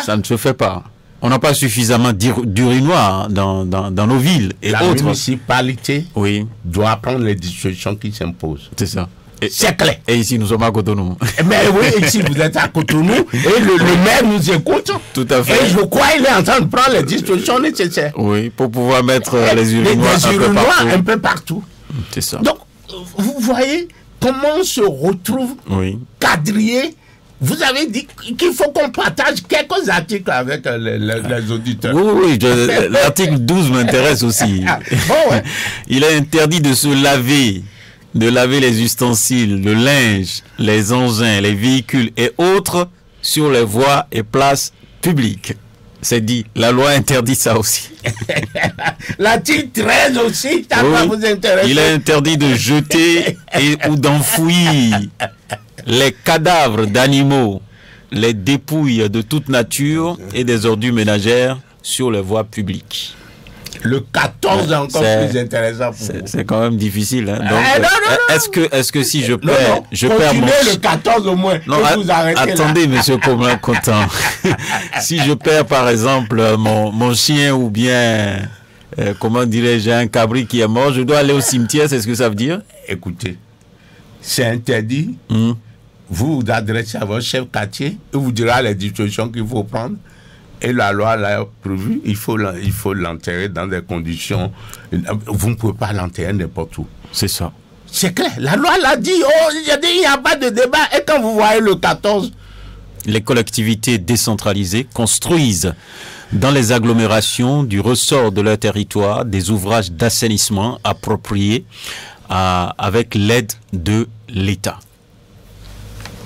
B: ça ne se fait pas. On n'a pas suffisamment d'urinoirs dans nos villes et autres.
C: La municipalité doit prendre les dispositions qui s'imposent.
B: C'est ça.
C: C'est clair.
B: Et ici, nous sommes à Cotonou.
C: Mais oui, ici, vous êtes à Cotonou et le maire nous écoute.
B: Tout à fait.
C: Et je crois qu'il est en train de prendre les dispositions nécessaires.
B: Oui, pour pouvoir mettre les urinoirs
C: un peu partout.
B: C'est ça.
C: Donc, vous voyez comment on se retrouve quadrillé. Vous avez dit qu'il faut qu'on partage quelques articles avec les auditeurs.
B: Oui, l'article 12 m'intéresse aussi. Il est interdit de se laver, les ustensiles, le linge, les engins, les véhicules et autres sur les voies et places publiques. C'est dit, la loi interdit ça aussi.
C: L'article 13 aussi, ça va vous intéresser.
B: Il est interdit de jeter ou d'enfouir les cadavres d'animaux, les dépouilles de toute nature et des ordures ménagères sur les voies publiques.
C: Le 14 est encore plus intéressant pour vous.
B: C'est quand même difficile. Hein? Donc, est-ce que si je perds,
C: le 14 au moins.
B: Non, attendez, monsieur Content. Si je perds par exemple mon chien ou bien, comment dirais-je, un cabri qui est mort, je dois aller au cimetière, c'est ce que ça veut dire?
C: Écoutez, c'est interdit. Vous vous adressez à votre chef quartier, il vous dira les dispositions qu'il faut prendre. Et la loi l'a prévu, il faut l'enterrer dans des conditions. Vous ne pouvez pas l'enterrer n'importe où.
B: C'est ça.
C: C'est clair. La loi l'a dit. Il n'y a pas de débat. Et quand vous voyez le 14...
B: Les collectivités décentralisées construisent dans les agglomérations du ressort de leur territoire des ouvrages d'assainissement appropriés avec l'aide de l'État.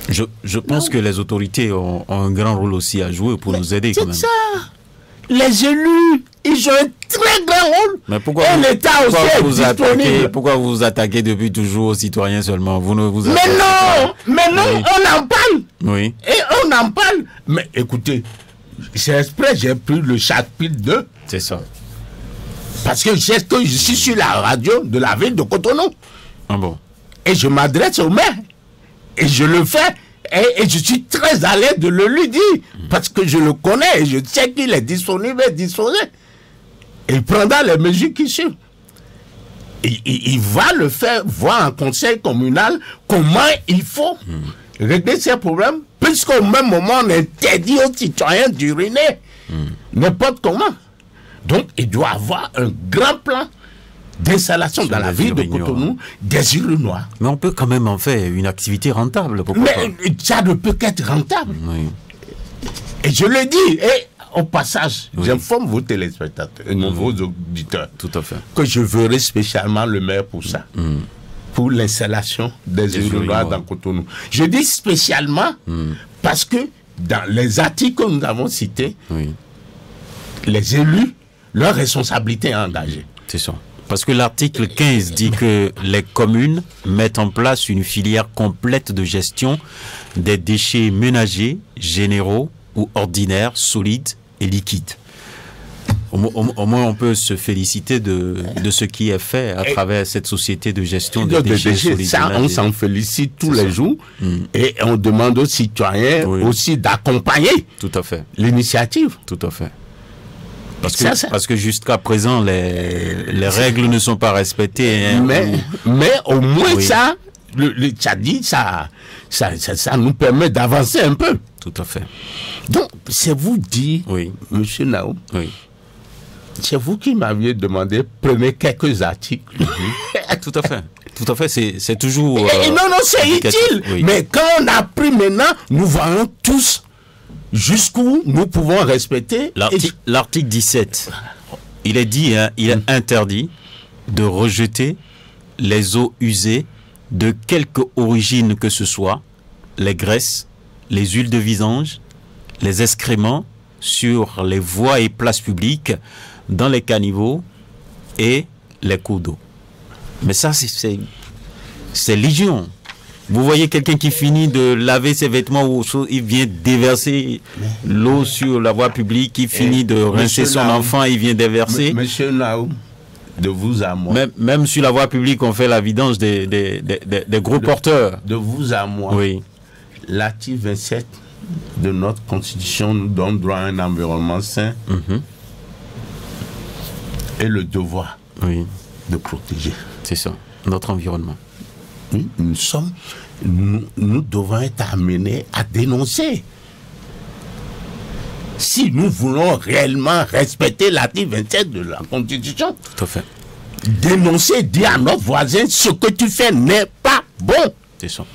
B: Je pense que les autorités ont un grand rôle aussi à jouer pour nous aider quand même.
C: C'est ça. Les élus, ils ont un très grand rôle.
B: Mais pourquoi
C: l'État aussi est disponible.
B: Pourquoi vous vous attaquez depuis toujours aux citoyens seulement? Vous ne vous
C: mais non, on en parle.
B: Oui.
C: Et on en parle. Mais écoutez, c'est exprès, j'ai pris le chapitre 2.
B: C'est ça.
C: Parce que je suis sur la radio de la ville de Cotonou.
B: Ah bon?
C: Et je m'adresse au maire. Et je le fais. Et je suis très à l'aise de le lui dire. Parce que je le connais et je sais qu'il est disponible et disposé. Et il prendra les mesures qui suivent. Il va le faire voir en conseil communal comment il faut régler ces problèmes. Puisqu'au même moment, on interdit aux citoyens d'uriner. N'importe comment. Donc, il doit avoir un grand plan d'installation dans la ville de Cotonou des urinoirs.
B: Mais on peut quand même en faire une activité rentable.
C: Mais ça ne peut qu'être rentable. Oui. Et je le dis, et au passage, j'informe vos téléspectateurs et vos auditeurs.
B: Tout à fait.
C: Que je verrai spécialement le maire pour ça. Pour l'installation des urinoirs dans Cotonou. Je dis spécialement parce que dans les articles que nous avons cités, les élus, leur responsabilité est engagée.
B: C'est ça. Parce que l'article 15 dit que les communes mettent en place une filière complète de gestion des déchets ménagers, généraux ou ordinaires, solides et liquides. Au moins, on peut se féliciter de ce qui est fait à travers cette société de gestion des déchets solides.
C: Ça, on s'en félicite tous les jours et on demande aux citoyens aussi d'accompagner l'initiative.
B: Tout à fait. Parce que jusqu'à présent, les règles ne sont pas respectées. Hein,
C: mais au moins ça, le Tchadi, ça nous permet d'avancer un peu.
B: Tout à fait.
C: Donc, c'est vous dire, Monsieur Naoum, c'est vous qui m'aviez demandé, prenez quelques articles.
B: Tout à fait. Tout à fait, c'est toujours...
C: non, c'est utile. Oui. Mais quand on a pris maintenant, nous voyons tous jusqu'où nous pouvons respecter.
B: L'article 17, il est dit, hein, il est interdit de rejeter les eaux usées de quelque origine que ce soit, les graisses, les huiles de vidange, les excréments sur les voies et places publiques, dans les caniveaux et les cours d'eau. Mais ça, c'est légion. Vous voyez quelqu'un qui finit de laver ses vêtements ou il vient déverser l'eau sur la voie publique, il finit de rincer son enfant, il vient déverser.
C: Monsieur Naoum, de vous à moi.
B: Même sur la voie publique, on fait la vidange des gros porteurs.
C: De vous à moi.
B: Oui.
C: L'article 27 de notre Constitution nous donne droit à un environnement sain et le devoir de protéger.
B: C'est ça, notre environnement.
C: Oui, nous devons être amenés à dénoncer. Si nous voulons réellement respecter l'article 27 de la Constitution,
B: tout à fait.
C: Dénoncer, dire à notre voisin, ce que tu fais n'est pas bon.
B: C'est ça.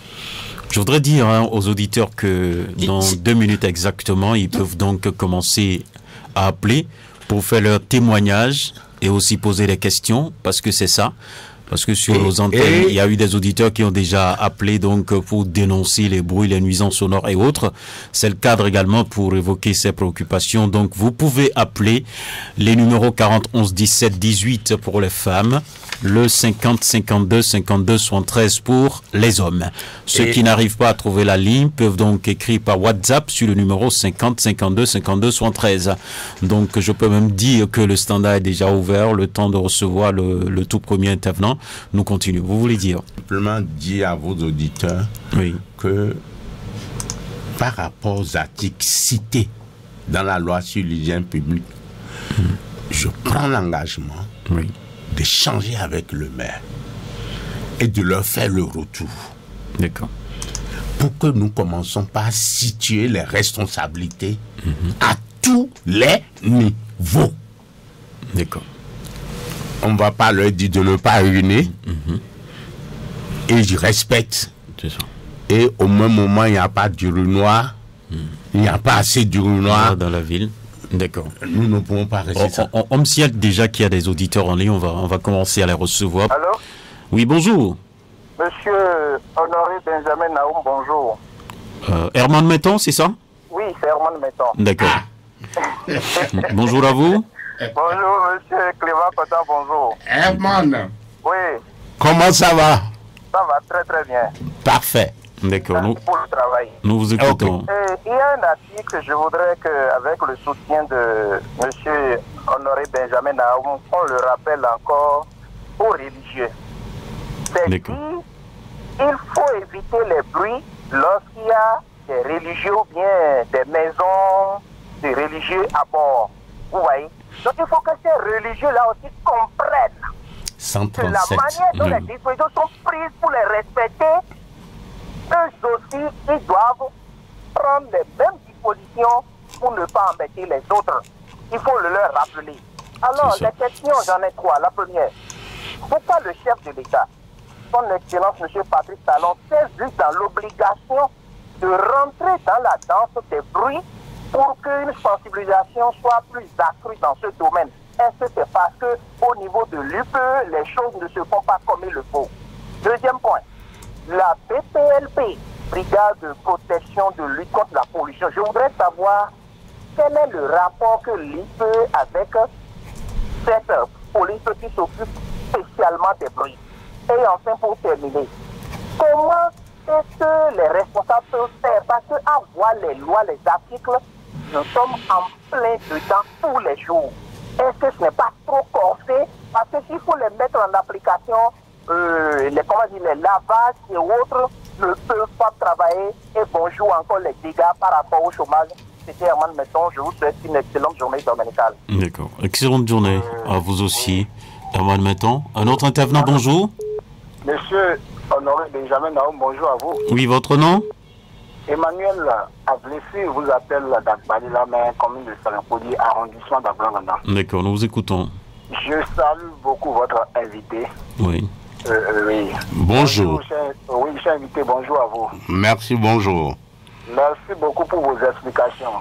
B: Je voudrais dire aux auditeurs que dans 2 minutes exactement, ils peuvent donc commencer à appeler pour faire leur témoignage et aussi poser des questions, parce que c'est ça. Parce que sur nos antennes, il y a eu des auditeurs qui ont déjà appelé donc pour dénoncer les bruits, les nuisances sonores et autres. C'est le cadre également pour évoquer ces préoccupations. Donc vous pouvez appeler les numéros 40 11 17 18 pour les femmes, le 50 52 52 73 pour les hommes. Ceux qui n'arrivent pas à trouver la ligne peuvent donc écrire par WhatsApp sur le numéro 50 52 52 73. Donc je peux même dire que le standard est déjà ouvert, le temps de recevoir le tout premier intervenant. Nous continuons. Vous voulez dire?
C: Simplement dire à vos auditeurs que par rapport aux articles cités dans la loi sur l'hygiène publique, je prends l'engagement d'échanger avec le maire et de leur faire le retour.
B: D'accord.
C: Pour que nous commençons par situer les responsabilités à tous les niveaux.
B: D'accord.
C: On ne va pas leur dire de ne pas uriner. Et je respecte.
B: C'est ça.
C: Et au même moment, il n'y a pas d'urinoir. Il n'y a pas assez d'urinoir
B: dans la ville. D'accord.
C: Nous ne pouvons pas rester ça.
B: On me signale déjà qu'il y a des auditeurs en ligne. On va commencer à les recevoir.
D: Allô?
B: Oui, bonjour.
D: Monsieur Honoré Benjamin Naoum, bonjour.
B: Herman Metton, c'est ça?
D: Oui, c'est Herman Metton.
B: D'accord. Bonjour à vous.
D: Bonjour, monsieur Clément Cotin, bonjour.
C: Herman.
D: Oui.
C: Comment ça va?
D: Ça va très très bien.
C: Parfait.
B: D'accord.
D: Merci pour le travail.
B: Nous vous écoutons.
D: Il y a un article, je voudrais qu'avec le soutien de monsieur Honoré Benjamin Naoum, on le rappelle encore aux religieux. C'est dit, il faut éviter les bruits lorsqu'il y a des religieux ou bien des maisons de religieux à bord. Vous voyez? Donc il faut que ces religieux-là aussi comprennent que la manière dont les dispositions sont prises pour les respecter, eux aussi, ils doivent prendre les mêmes dispositions pour ne pas embêter les autres. Il faut le leur rappeler. Alors, les questions, j'en ai 3. La première, pourquoi le chef de l'État, son Excellence M. Patrice Talon, s'est vu dans l'obligation de rentrer dans la danse des bruits pour qu'une sensibilisation soit plus accrue dans ce domaine? Est-ce que c'est parce qu'au niveau de l'UPE, les choses ne se font pas comme il le faut? Deuxième point, la BPLP, Brigade de protection de lutte contre la pollution, je voudrais savoir quel est le rapport que l'IPE avec cette police qui s'occupe spécialement des bruits? Et enfin, pour terminer, comment est-ce que les responsables peuvent faire? Parce qu'à voir les lois, les articles, nous sommes en plein dedans tous les jours. Est-ce que ce n'est pas trop corsé? Parce que s'il faut les mettre en application, les lavages et autres ne peuvent pas travailler. Et bonjour encore les dégâts par rapport au chômage. C'était Herman Metton. Je vous souhaite une excellente journée dominicale.
B: D'accord. Excellente journée à vous aussi, Herman Metton. Un autre intervenant, bonjour.
D: Monsieur Honoré Benjamin Naoum, bonjour à vous.
B: Oui, votre nom?
D: Emmanuel Avlessi vous appelle d'Akbali, la main commune de Salampodi, arrondissement d'Aglangana.
B: D'accord, nous vous écoutons.
D: Je salue beaucoup votre invité.
B: Oui.
D: Oui.
C: Bonjour.
D: Oui, cher invité, bonjour à vous.
C: Merci, bonjour.
D: Merci beaucoup pour vos explications.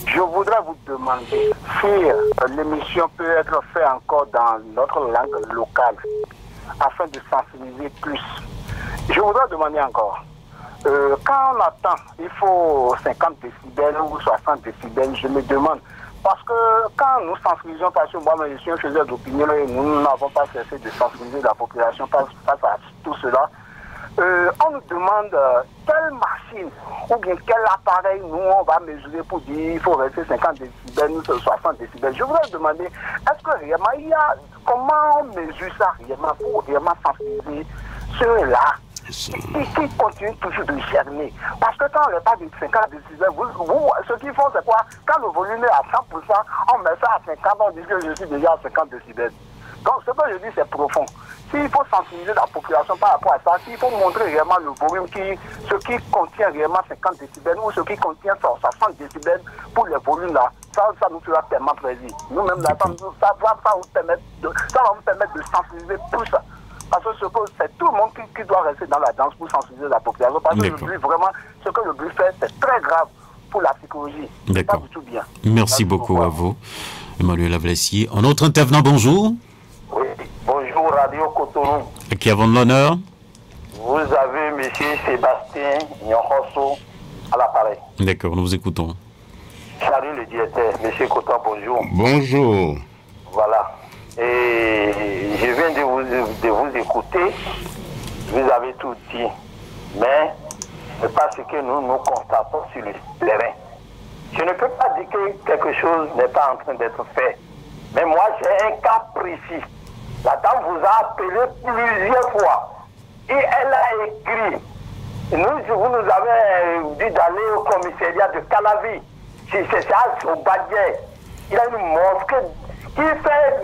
D: Je voudrais vous demander si l'émission peut être faite encore dans notre langue locale afin de sensibiliser plus. Je voudrais demander encore, quand on attend, il faut 50 décibels ou 60 décibels, je me demande, parce que quand nous sensibilisons, parce que moi, je suis un faiseur d'opinion et nous n'avons pas cessé de sensibiliser la population face à tout cela, on nous demande quelle machine ou bien quel appareil nous on va mesurer pour dire il faut rester 50 décibels ou 60 décibels. Je voudrais demander, est-ce que réellement il y a, comment on mesure ça réellement pour réellement sensibiliser ceux-là qui continuent toujours de germer? Parce que quand on n'est pas de 50 décibels, ce qu'ils font c'est quoi? Quand le volume est à 100%, on met ça à 50, on dit que je suis déjà à 50 décibels. Donc ce que je dis c'est profond. S'il faut sensibiliser la population par rapport à ça, s'il faut montrer réellement le volume, ce qui contient réellement 50 décibels ou ce qui contient 60 décibels pour les volumes là, ça nous fera tellement plaisir. Nous-mêmes là, ça va nous permettre de sensibiliser plus. Parce que c'est tout le monde qui doit rester dans la danse pour sensibiliser la population. Parce que le bruit, vraiment, ce que le bruit fait, c'est très grave pour la psychologie. C'est pas du tout bien.
B: Merci beaucoup à vous, Emmanuel Avlessi. Un autre intervenant, bonjour.
D: Oui, bonjour Radio Cotonou.
B: Qui avons l'honneur?
D: Vous avez M. Sébastien Nyonrosso à l'appareil.
B: D'accord, nous vous écoutons.
D: Salut le directeur, M. Coton, bonjour.
C: Bonjour.
D: Voilà. Et je viens de vous écouter. Vous avez tout dit. Mais c'est pas ce que nous constatons sur le terrain. Je ne peux pas dire que quelque chose n'est pas en train d'être fait. Mais moi, j'ai un cas précis. La dame vous a appelé plusieurs fois. Et elle a écrit. Vous nous avez dit d'aller au commissariat de Calavi. C'est à Badier. Il y a une mosquée qui fait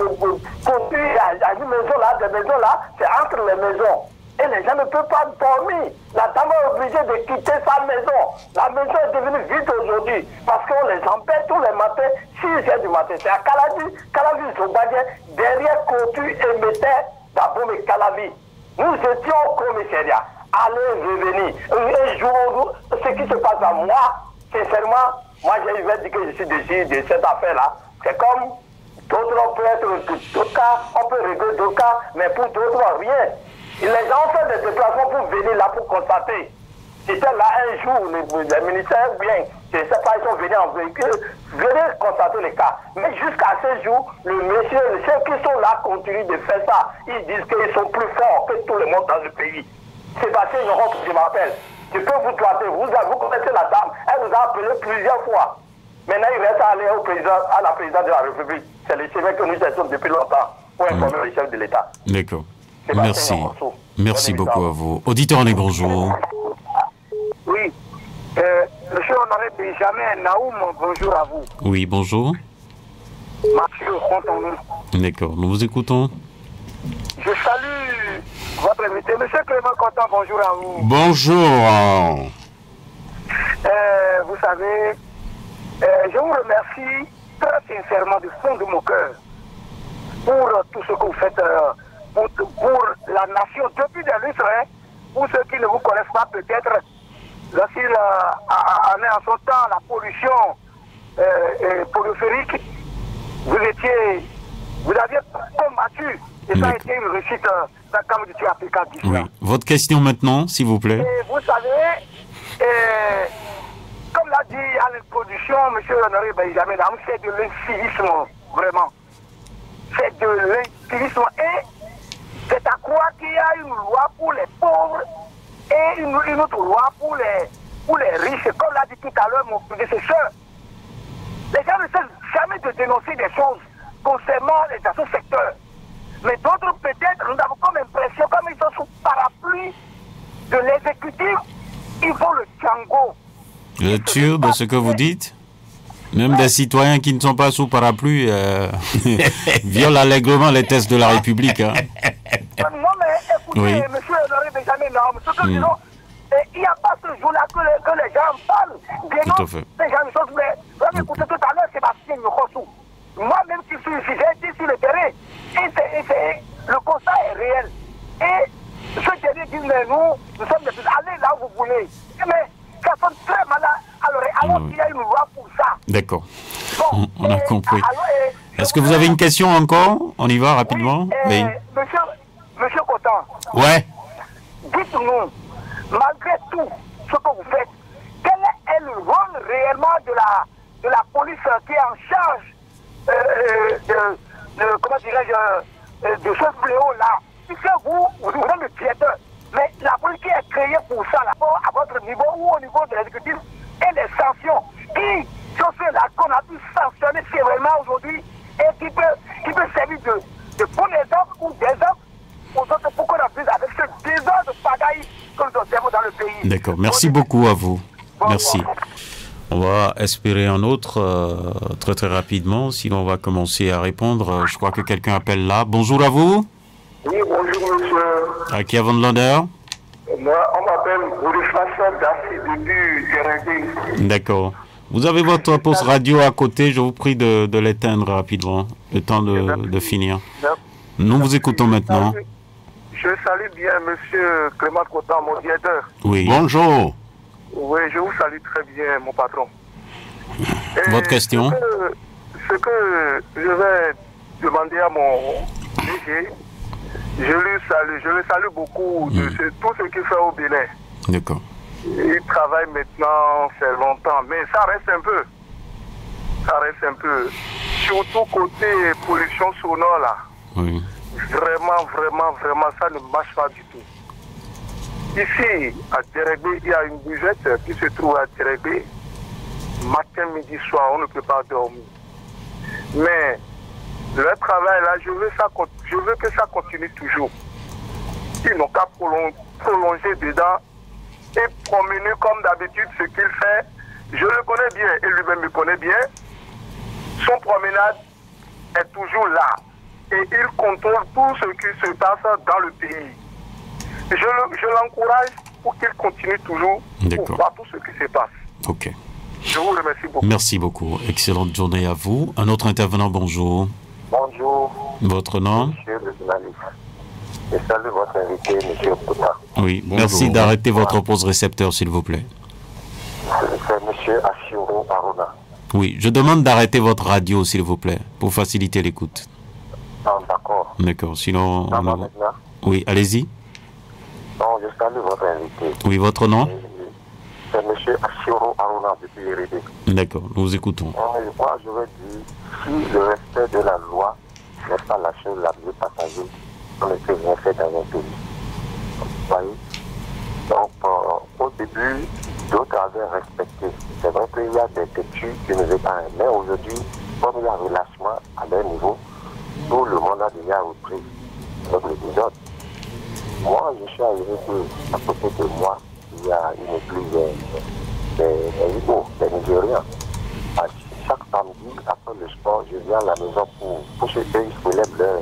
D: construire à une maison là, des maisons là, c'est entre les maisons. Et les gens ne peuvent pas dormir. La dame est obligée de quitter sa maison. La maison est devenue vide aujourd'hui parce qu'on les empêche tous les matins, 6 heures du matin. C'est à Calavi Zobadier, derrière Cotu et Mété, d'abord et Calavi. Nous étions au commissariat. Allez, revenir. Un jour, ce qui se passe à moi, sincèrement, moi j'ai eu dit que je suis déçu de cette affaire-là. C'est comme d'autres, on peut être d'autres cas, on peut régler d'autres cas, mais pour d'autres, rien. Et les gens ont fait des déplacements pour venir là pour constater. C'était là un jour, les ministères, bien, je ne sais pas, ils sont venus en véhicule, venir constater les cas. Mais jusqu'à ce jour, le monsieur, ceux qui sont là continuent de faire ça. Ils disent qu'ils sont plus forts que tout le monde dans le pays. Sébastien Noron, je m'appelle. Je peux vous traiter, vous connaissez la dame, elle vous a appelé plusieurs fois. Maintenant, il reste à aller à la présidente de la République. C'est le chemin que nous cherchons depuis longtemps pour informer le chef de l'État.
B: D'accord. Merci. Merci beaucoup à vous. Auditeur, on est bonjour.
D: Oui. Monsieur Honoré Benjamin Naoum, bonjour à vous.
B: Oui, bonjour.
D: Mathieu Contonou.
B: D'accord, nous vous écoutons.
D: Je salue votre invité. Monsieur Clément Contant, bonjour à vous.
C: Bonjour.
D: Vous savez, je vous remercie très sincèrement du fond de mon cœur pour tout ce que vous faites pour la nation depuis des lustres. Pour ceux qui ne vous connaissent pas peut-être, lorsqu'il en est en son temps la pollution périphérique, vous aviez combattu et ça a été une réussite dans le cadre du tuyau applicatif.
B: Oui. Votre question maintenant, s'il vous plaît.
D: Et vous savez, comme l'a dit à l'introduction, position, monsieur Honoré Benjamin, c'est de l'incivisme, vraiment. C'est de l'incivisme. Et c'est à croire qu'il y a une loi pour les pauvres et une autre loi pour les riches. Comme l'a dit tout à l'heure mon prédécesseur. Les gens ne cessent jamais de dénoncer des choses concernant les assos secteurs. Mais d'autres, peut-être, nous avons comme impression, comme ils sont sous parapluie de l'exécutif, ils font le Django.
B: Vous êtes sûr de ce que vous dites? Même des citoyens qui ne sont pas sous parapluie violent allègrement les tests de la République. Hein.
D: Non, mais écoutez,
B: oui.
D: monsieur Honoré Benjamin, ce que disons, il n'y a pas ce jour-là que les gens parlent.
B: Tout à fait.
D: Les gens choses, mais vous avez écouté tout à l'heure Sébastien Nyokosu. Moi-même, si j'ai été sur le terrain, et le constat est réel. Et ceux qui disent, mais nous sommes des plus, allez là où vous voulez. Mais ça sonne très malade. Alors qu'il y a une loi pour ça.
B: D'accord.
D: Bon,
B: on a compris. Est-ce que vous avez une question encore? On y va rapidement.
D: Oui. Monsieur Cotan.
B: Ouais.
D: Dites-nous, malgré tout ce que vous faites, quel est le rôle réellement de la police qui est en charge comment dirais-je, de ce fléau-là? Puisque vous êtes le directeur, mais la police qui est créée pour ça, là, à votre niveau ou au niveau de l'exécutif, et les sanctions qui sont ceux-là qu'on a pu sanctionner sévèrement aujourd'hui et qui peut servir de bon exemple ou d'exemple aux autres pour qu'on puisse avec ce désordre de pagaille que nous observons dans le pays.
B: D'accord, merci beaucoup à vous. Merci. On va espérer un autre très très rapidement, sinon on va commencer à répondre. Je crois que quelqu'un appelle là. Bonjour à vous.
D: Oui, bonjour monsieur.
B: À qui avons de l'honneur?
D: Moi, on m'appelle Boris Fassel d'Assi du Térédé.
B: D'accord. Vous avez votre poste radio à côté, je vous prie de l'éteindre rapidement, le temps de finir. Nous vous écoutons maintenant.
D: Je salue bien monsieur Clément Cotan, mon directeur.
B: Oui.
C: Bonjour.
D: Oui, je vous salue très bien, mon patron.
B: Votre question?
D: Ce que je vais demander à mon DG, je le salue beaucoup de tout ce qu'il fait au Bénin.
B: D'accord.
D: Il travaille maintenant, c'est longtemps, mais ça reste un peu. Ça reste un peu. Surtout côté pollution sonore là.
B: Oui.
D: Vraiment, ça ne marche pas du tout. Ici, à Djerebé, il y a une buvette qui se trouve à Djerebé. Matin, midi, soir, on ne peut pas dormir. Mais le travail là, je veux que ça continue toujours. Ils n'ont qu'à prolonger dedans et promener comme d'habitude ce qu'il fait. Je le connais bien, et lui-même me connaît bien. Son promenade est toujours là. Et il contrôle tout ce qui se passe dans le pays. Je l'encourage pour qu'il continue toujours pour voir tout ce qui se passe.
B: Ok.
D: Je vous remercie beaucoup.
B: Merci beaucoup. Excellente journée à vous. Un autre intervenant, bonjour.
D: Bonjour.
B: Votre nom?
D: Monsieur le journaliste. Je salue votre invité, monsieur Kouta.
B: Oui, bonjour. Merci d'arrêter votre pause récepteur, s'il vous plaît.
D: C'est monsieur Ashiro Aruna.
B: Oui, je demande d'arrêter votre radio, s'il vous plaît, pour faciliter l'écoute.
D: Ah, d'accord.
B: D'accord, sinon...
D: Ça va maintenant?
B: Oui, allez-y.
D: Non, je salue votre invité.
B: Oui, votre nom?
D: C'est monsieur Ashiro Aruna depuis RD.
B: D'accord, nous vous écoutons.
D: Moi, je veux dire, si le respect de la loi n'est pas la chose la mieux partagée, on ne peut rien faire dans un pays. Vous voyez? Donc, au début, d'autres avaient respecté. C'est vrai qu'il y a des têtus qui ne veulent pas. Mais aujourd'hui, comme il y a un relâchement à leur niveau, tout le monde a déjà repris notre épisode. Moi, je suis arrivé à côté de moi, il y a une église des Igbo, des Nigériens. Chaque samedi, après le sport, je viens à la maison pour ceux qui se lèvent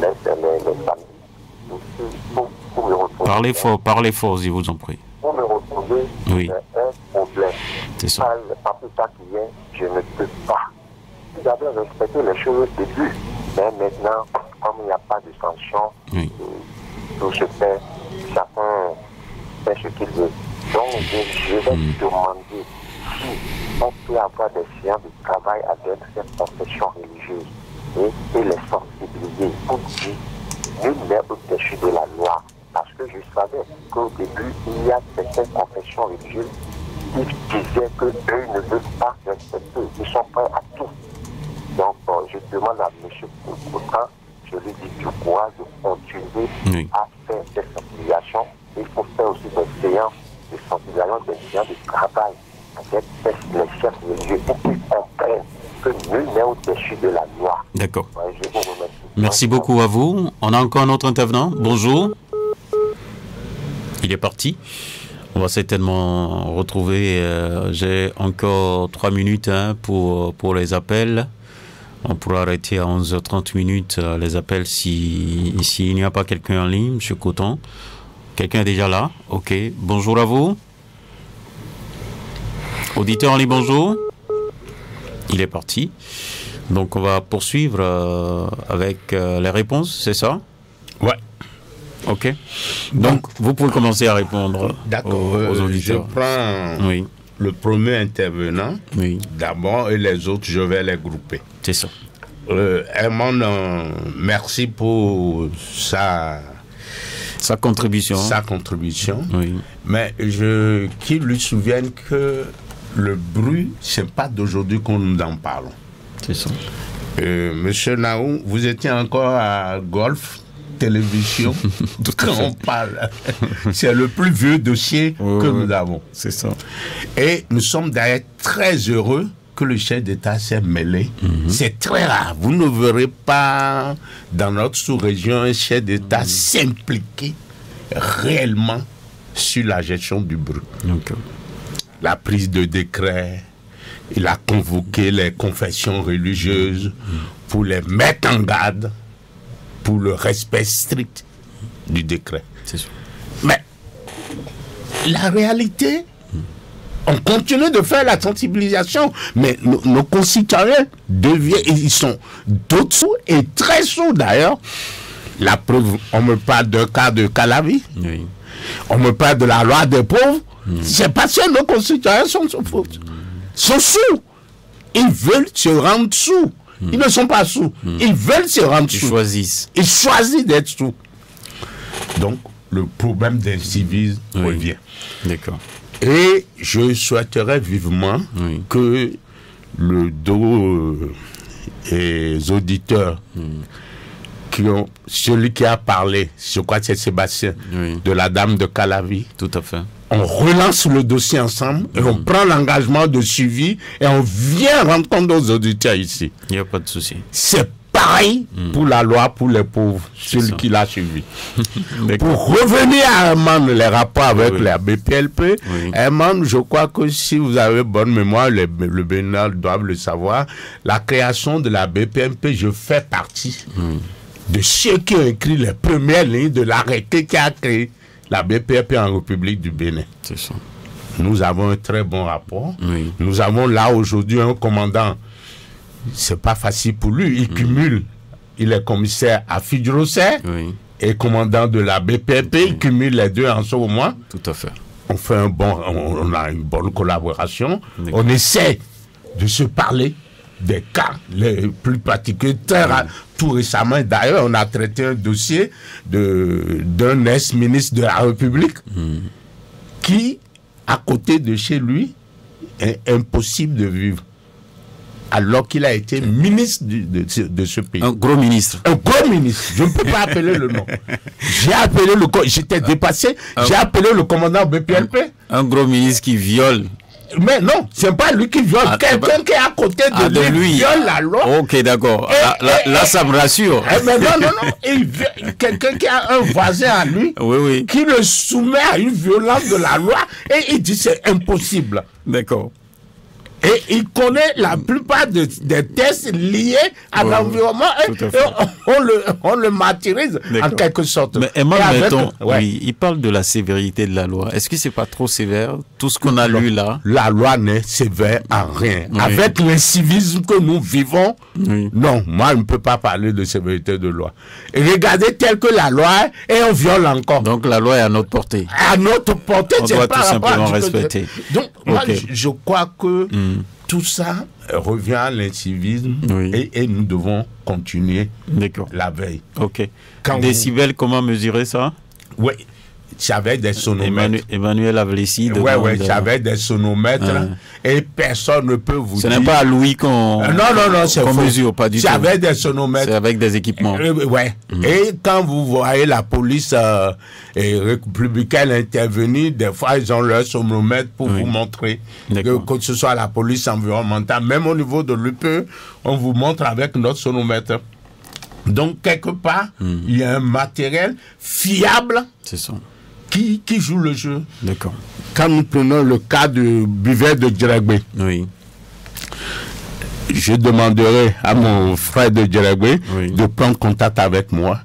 D: les samedis. Pour me retrouver.
B: Parlez fort, je vous en prie.
D: Pour me retrouver,
B: oui.
D: C'est un problème.
B: C'est ça.
D: Pas plus tard qu'hier, je ne peux pas. Vous avez respecté les choses au début, mais maintenant, comme il n'y a pas de sanction,
B: oui.
D: Tout se fait, chacun fait ce qu'il veut. Donc, je vais demander si on peut avoir des séances de travail avec cette confession religieuse et les sensibiliser pour dire nul n'est au-dessus de la loi. Parce que je savais qu'au début, il y a certaines confessions religieuses ils disaient qu'eux ne veulent pas respecter, ils sont prêts à tout. Donc, je demande à M. Koutan, je lui dis du courage de continuer à faire des sensibilisations. Il faut faire aussi des séances de sensibilisation, des séances de travail avec les chefs religieux pour qu'ils comprennent que nul n'est au-dessus de la loi.
B: D'accord.
D: Ouais, je vous remercie.
B: Merci beaucoup à vous. On a encore un autre intervenant. Bonjour. Il est parti. On va certainement retrouver. J'ai encore 3 minutes pour les appels. On pourra arrêter à 11h30 les appels s'il n'y a pas quelqu'un en ligne, M. Coton. Quelqu'un est déjà là? Ok. Bonjour à vous. Auditeur en ligne, bonjour. Il est parti. Donc on va poursuivre avec les réponses, c'est ça?
C: Ouais.
B: Ok. Donc vous pouvez commencer à répondre aux auditeurs.
C: Je prends le premier intervenant d'abord et les autres, je vais les grouper.
B: C'est ça.
C: Herman, merci pour sa contribution.
B: Oui.
C: Mais qu'il lui souvienne que le bruit, c'est pas d'aujourd'hui qu'on nous en parle.
B: C'est ça.
C: Monsieur Naou, vous étiez encore à Golf Télévision quand on parle. C'est le plus vieux dossier que nous avons.
B: C'est ça.
C: Et nous sommes d'ailleurs très heureux que le chef d'État s'est mêlé. C'est très rare. Vous ne verrez pas dans notre sous-région un chef d'État s'impliquer réellement sur la gestion du bruit. La prise de décret, il a convoqué les confessions religieuses pour les mettre en garde pour le respect strict du décret.
B: C'est sûr.
C: Mais la réalité, on continue de faire la sensibilisation, mais nos concitoyens ils sont d'autres sous et très sous d'ailleurs. La preuve, on me parle d'un cas de Calavi, on me parle de la loi des pauvres. C'est parce que nos concitoyens sont sous. Ils veulent se rendre sous. Ils ne sont pas sous. Ils veulent se rendre sous. Ils choisissent d'être sous. Donc, le problème d'incivisme revient.
B: D'accord.
C: Et je souhaiterais vivement que les auditeurs celui qui a parlé, je crois que c'est Sébastien, de la dame de Calavi.
B: Tout à fait.
C: On relance le dossier ensemble et on prend l'engagement de suivi et on vient rendre compte aux auditeurs ici.
B: Il n'y a pas de souci.
C: C'est pareil pour la loi pour les pauvres, celui qui l'a suivi. Pour revenir à Herman, les rapports avec la BPLP, Herman, je crois que si vous avez bonne mémoire, le Bénin doivent le savoir, la création de la BPMP, je fais partie de ceux qui ont écrit les premières lignes de l'arrêté qui a créé la BPP en République du Bénin.
B: C'est ça.
C: Nous avons un très bon rapport. Nous avons là aujourd'hui un commandant. C'est pas facile pour lui. Il cumule. Il est commissaire à Fidrosset et commandant de la BPP. Il cumule les deux en ce moment.
B: Tout à fait.
C: On a une bonne collaboration. On essaie de se parler des cas les plus particuliers. Tout récemment, d'ailleurs, on a traité un dossier d'un ex-ministre de la République qui, à côté de chez lui, est impossible de vivre. Alors qu'il a été ministre de ce pays.
B: Un gros ministre.
C: Un gros ministre. Je ne peux pas appeler le nom. J'étais dépassé. J'ai appelé le commandant BPLP.
B: Un gros ministre qui viole.
C: Mais non, c'est pas lui qui viole. Quelqu'un qui est à côté de lui viole la loi.
B: Ok, d'accord. Là, ça me rassure.
C: Mais non. Quelqu'un qui a un voisin à lui qui le soumet à une violence de la loi et il dit c'est impossible.
B: D'accord.
C: Et il connaît la plupart des tests liés à l'environnement et on le martyrise en quelque sorte.
B: Mais Emma, il parle de la sévérité de la loi. Est-ce que c'est pas trop sévère, tout ce qu'on a lu là?
C: La loi n'est sévère en rien. Avec l'incivisme que nous vivons, non, moi je ne peux pas parler de sévérité de loi. Et regardez tel que la loi est et on viole encore.
B: Donc la loi est à notre portée.
C: À notre portée,
B: on doit tout simplement respecter.
C: Donc moi je crois que tout ça revient à l'incivisme et nous devons continuer la veille.
B: Ok. Décibels, comment mesurer ça?
C: Oui. j'avais des sonomètres.
B: Emmanuel Avlessi.
C: Ouais, j'avais des sonomètres et personne ne peut vous dire.
B: Ce n'est pas à Louis qu'on mesure, pas du tout.
C: J'avais des sonomètres.
B: C'est avec des équipements.
C: Ouais. Et quand vous voyez la police républicaine intervenir, des fois ils ont leur sonomètre pour vous montrer que ce soit la police environnementale, même au niveau de l'UPE, on vous montre avec notre sonomètre. Donc, quelque part, il y a un matériel fiable qui joue le jeu.
B: D'accord.
C: Quand nous prenons le cas du buveur de Djeregbé, je demanderai à mon frère de Djeregbé de prendre contact avec moi.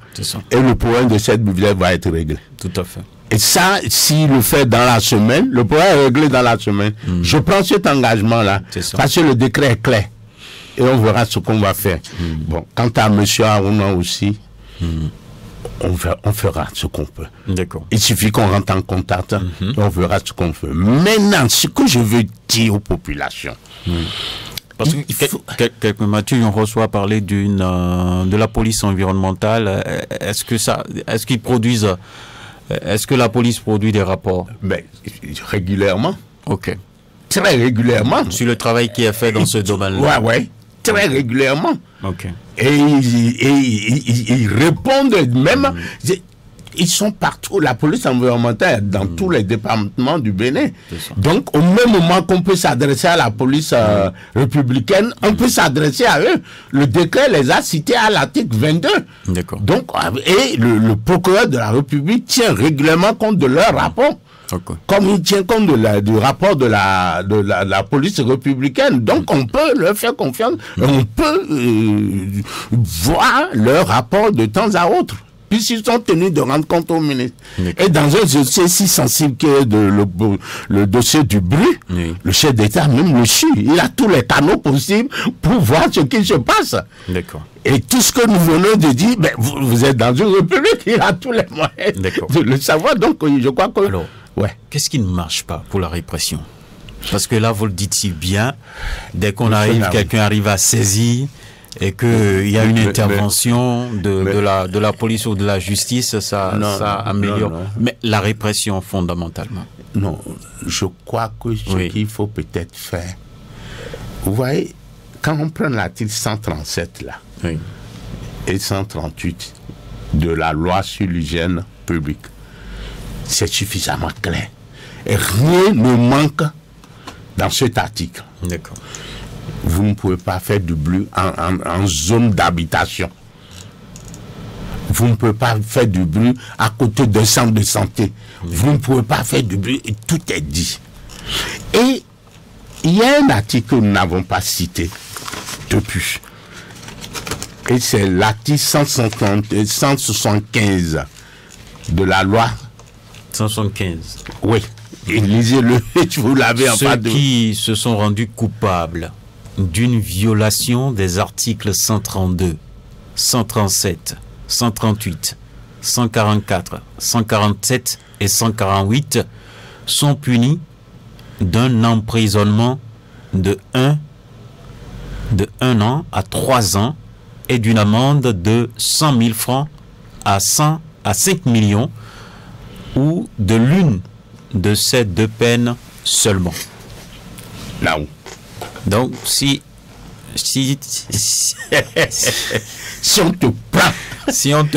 C: Et le problème de cette buvette va être réglé.
B: Tout à fait.
C: Et ça, s'il le fait dans la semaine, le problème est réglé dans la semaine. Je prends cet engagement-là parce que le décret est clair. Et on verra ce qu'on va faire. Bon, quant à M. Aruna aussi, on fera ce qu'on peut.
B: D'accord.
C: Il suffit qu'on rentre en contact et on verra ce qu'on fait. Maintenant, ce que je veux dire aux populations.
B: Parce que quelques Mathieu, on reçoit parler de la police environnementale. Est-ce qu'ils produisent, est-ce que la police produit des rapports?
C: Régulièrement.
B: Ok.
C: Très régulièrement.
B: Sur le travail qui est fait dans ce domaine-là.
C: Ouais. Très régulièrement.
B: Ok.
C: Et ils répondent même. Ils sont partout. La police environnementale est dans tous les départements du Bénin. Donc, au même moment qu'on peut s'adresser à la police républicaine, on peut s'adresser à eux. Le décret les a cités à l'article 22.
B: D'accord.
C: Donc, et le procureur de la République tient régulièrement compte de leur rapport.
B: Okay.
C: Comme il tient compte du rapport de la police républicaine. Donc on peut leur faire confiance, on peut voir leur rapport de temps à autre, puisqu'ils sont tenus de rendre compte au ministre. Et dans un dossier si sensible que le dossier du bruit, le chef d'État même le suit. Il a tous les canaux possibles pour voir ce qui se passe.
B: D'accord.
C: Et tout ce que nous venons de dire, vous êtes dans une république, il a tous les moyens de le savoir. Donc je crois que...
B: Alors, qu'est-ce qui ne marche pas pour la répression? Parce que là, vous le dites si bien, dès qu'on arrive, quelqu'un arrive à saisir et qu'il y a une intervention de la police ou de la justice, ça améliore. Non. Mais la répression, fondamentalement.
C: Non, je crois que ce qu'il faut peut-être faire, vous voyez, quand on prend l'article 137 là, et 138 de la loi sur l'hygiène publique, c'est suffisamment clair. Et rien ne manque dans cet article.
B: D'accord.
C: Vous ne pouvez pas faire du bruit en zone d'habitation. Vous ne pouvez pas faire du bruit à côté d'un centre de santé. Vous ne pouvez pas faire du bruit, et tout est dit. Et il y a un article que nous n'avons pas cité depuis. Et c'est l'article 175 de la loi
B: 175.
C: Oui. Et lisez-le, vous l'avez en pas de...
B: Ceux qui se sont rendus coupables d'une violation des articles 132, 137, 138, 144, 147 et 148 sont punis d'un emprisonnement de 1 an à 3 ans et d'une amende de 100 000 francs à 5 millions ou de l'une de ces deux peines seulement.
C: Là où.
B: Donc, si
C: on te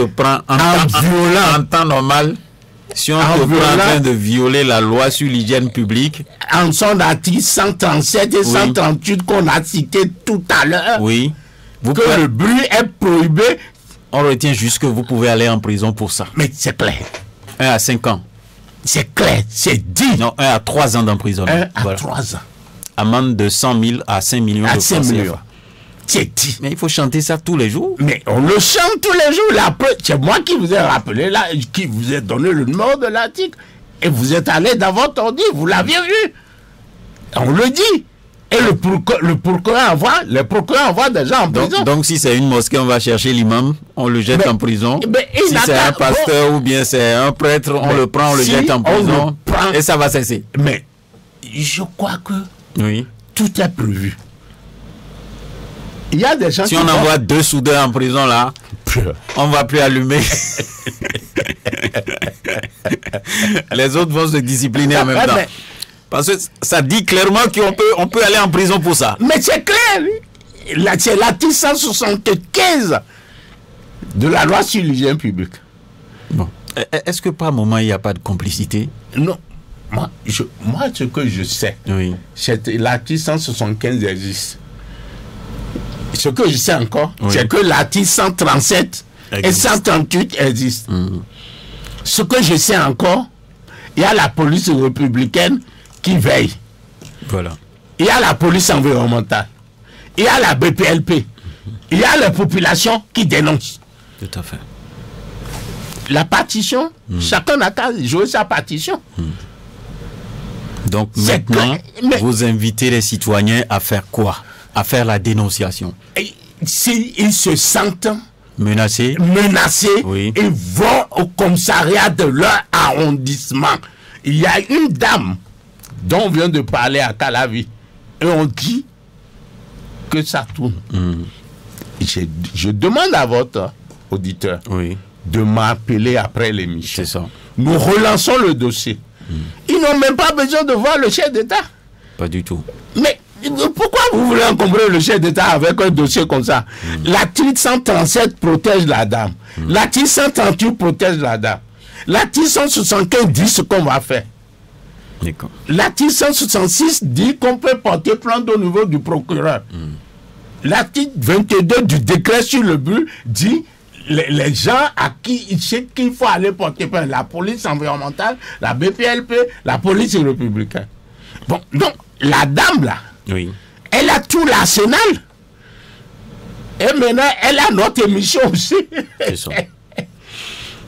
C: prend,
B: en temps normal, si on te prend en train de violer la loi sur l'hygiène publique,
C: en son article 137 et 138 qu'on a cité tout à l'heure, le bruit est prohibé,
B: on retient juste que vous pouvez aller en prison pour ça.
C: Mais c'est clair.
B: 1 à 5 ans.
C: C'est clair, c'est dit.
B: Non, 1 à 3 ans d'emprisonnement.
C: 1 à 3 ans.
B: Amende de 100 000 à 5 millions de francs CFA.
C: C'est dit.
B: Mais il faut chanter ça tous les jours.
C: Mais on le chante tous les jours. C'est moi qui vous ai rappelé, là, qui vous ai donné le numéro de l'article. Et vous êtes allé dans votre ordi, vous l'aviez vu. On le dit. Et les procureurs envoient des gens en prison.
B: Donc si c'est une mosquée, on va chercher l'imam, on le jette en prison. Si c'est un pasteur ou bien c'est un prêtre, on le prend, on le jette en prison. Et ça va cesser.
C: Mais je crois que tout est prévu. Il y a des gens
B: si on envoie 2 soudeurs en prison là, on va plus allumer. Les autres vont se discipliner en même temps. Parce que ça dit clairement qu'on peut aller en prison pour ça.
C: Mais c'est clair. C'est l'article 175 de la loi sur l'hygiène publique.
B: Bon. Est-ce que par moment il n'y a pas de complicité?
C: Non. Moi, ce que je sais,
B: oui,
C: c'est que l'article 175 existe. Ce que je sais encore, oui, c'est que l'article 137 et 138 existent. Ce que je sais encore, il y a la police républicaine qui veille.
B: Voilà.
C: Il y a la police environnementale. Il y a la BPLP. Il y a la population qui dénonce.
B: Tout à fait.
C: La partition, chacun n'a qu'à jouer sa partition.
B: Donc maintenant, vous invitez les citoyens à faire quoi? À faire la dénonciation.
C: S'ils se sentent
B: menacés,
C: oui, ils vont au commissariat de leur arrondissement. Il y a une dame dont on vient de parler à Calavi et on dit que ça tourne. Je demande à votre auditeur, oui, de m'appeler après l'émission.
B: C'est ça.
C: Nous relançons le dossier. Ils n'ont même pas besoin de voir le chef d'État.
B: Pas du tout.
C: Mais pourquoi vous voulez encombrer le chef d'État avec un dossier comme ça? L'article 137 protège la dame. L'article 138 protège la dame. L'article 175 dit ce qu'on va faire. L'article 166 dit qu'on peut porter plainte au niveau du procureur. L'article 22 du décret sur le but dit les gens à qui il faut aller porter plainte, la police environnementale, la BPLP, la police républicaine. Bon, donc la dame là, oui, elle a tout l'arsenal. Et maintenant, elle a notre émission aussi.
B: C'est ça.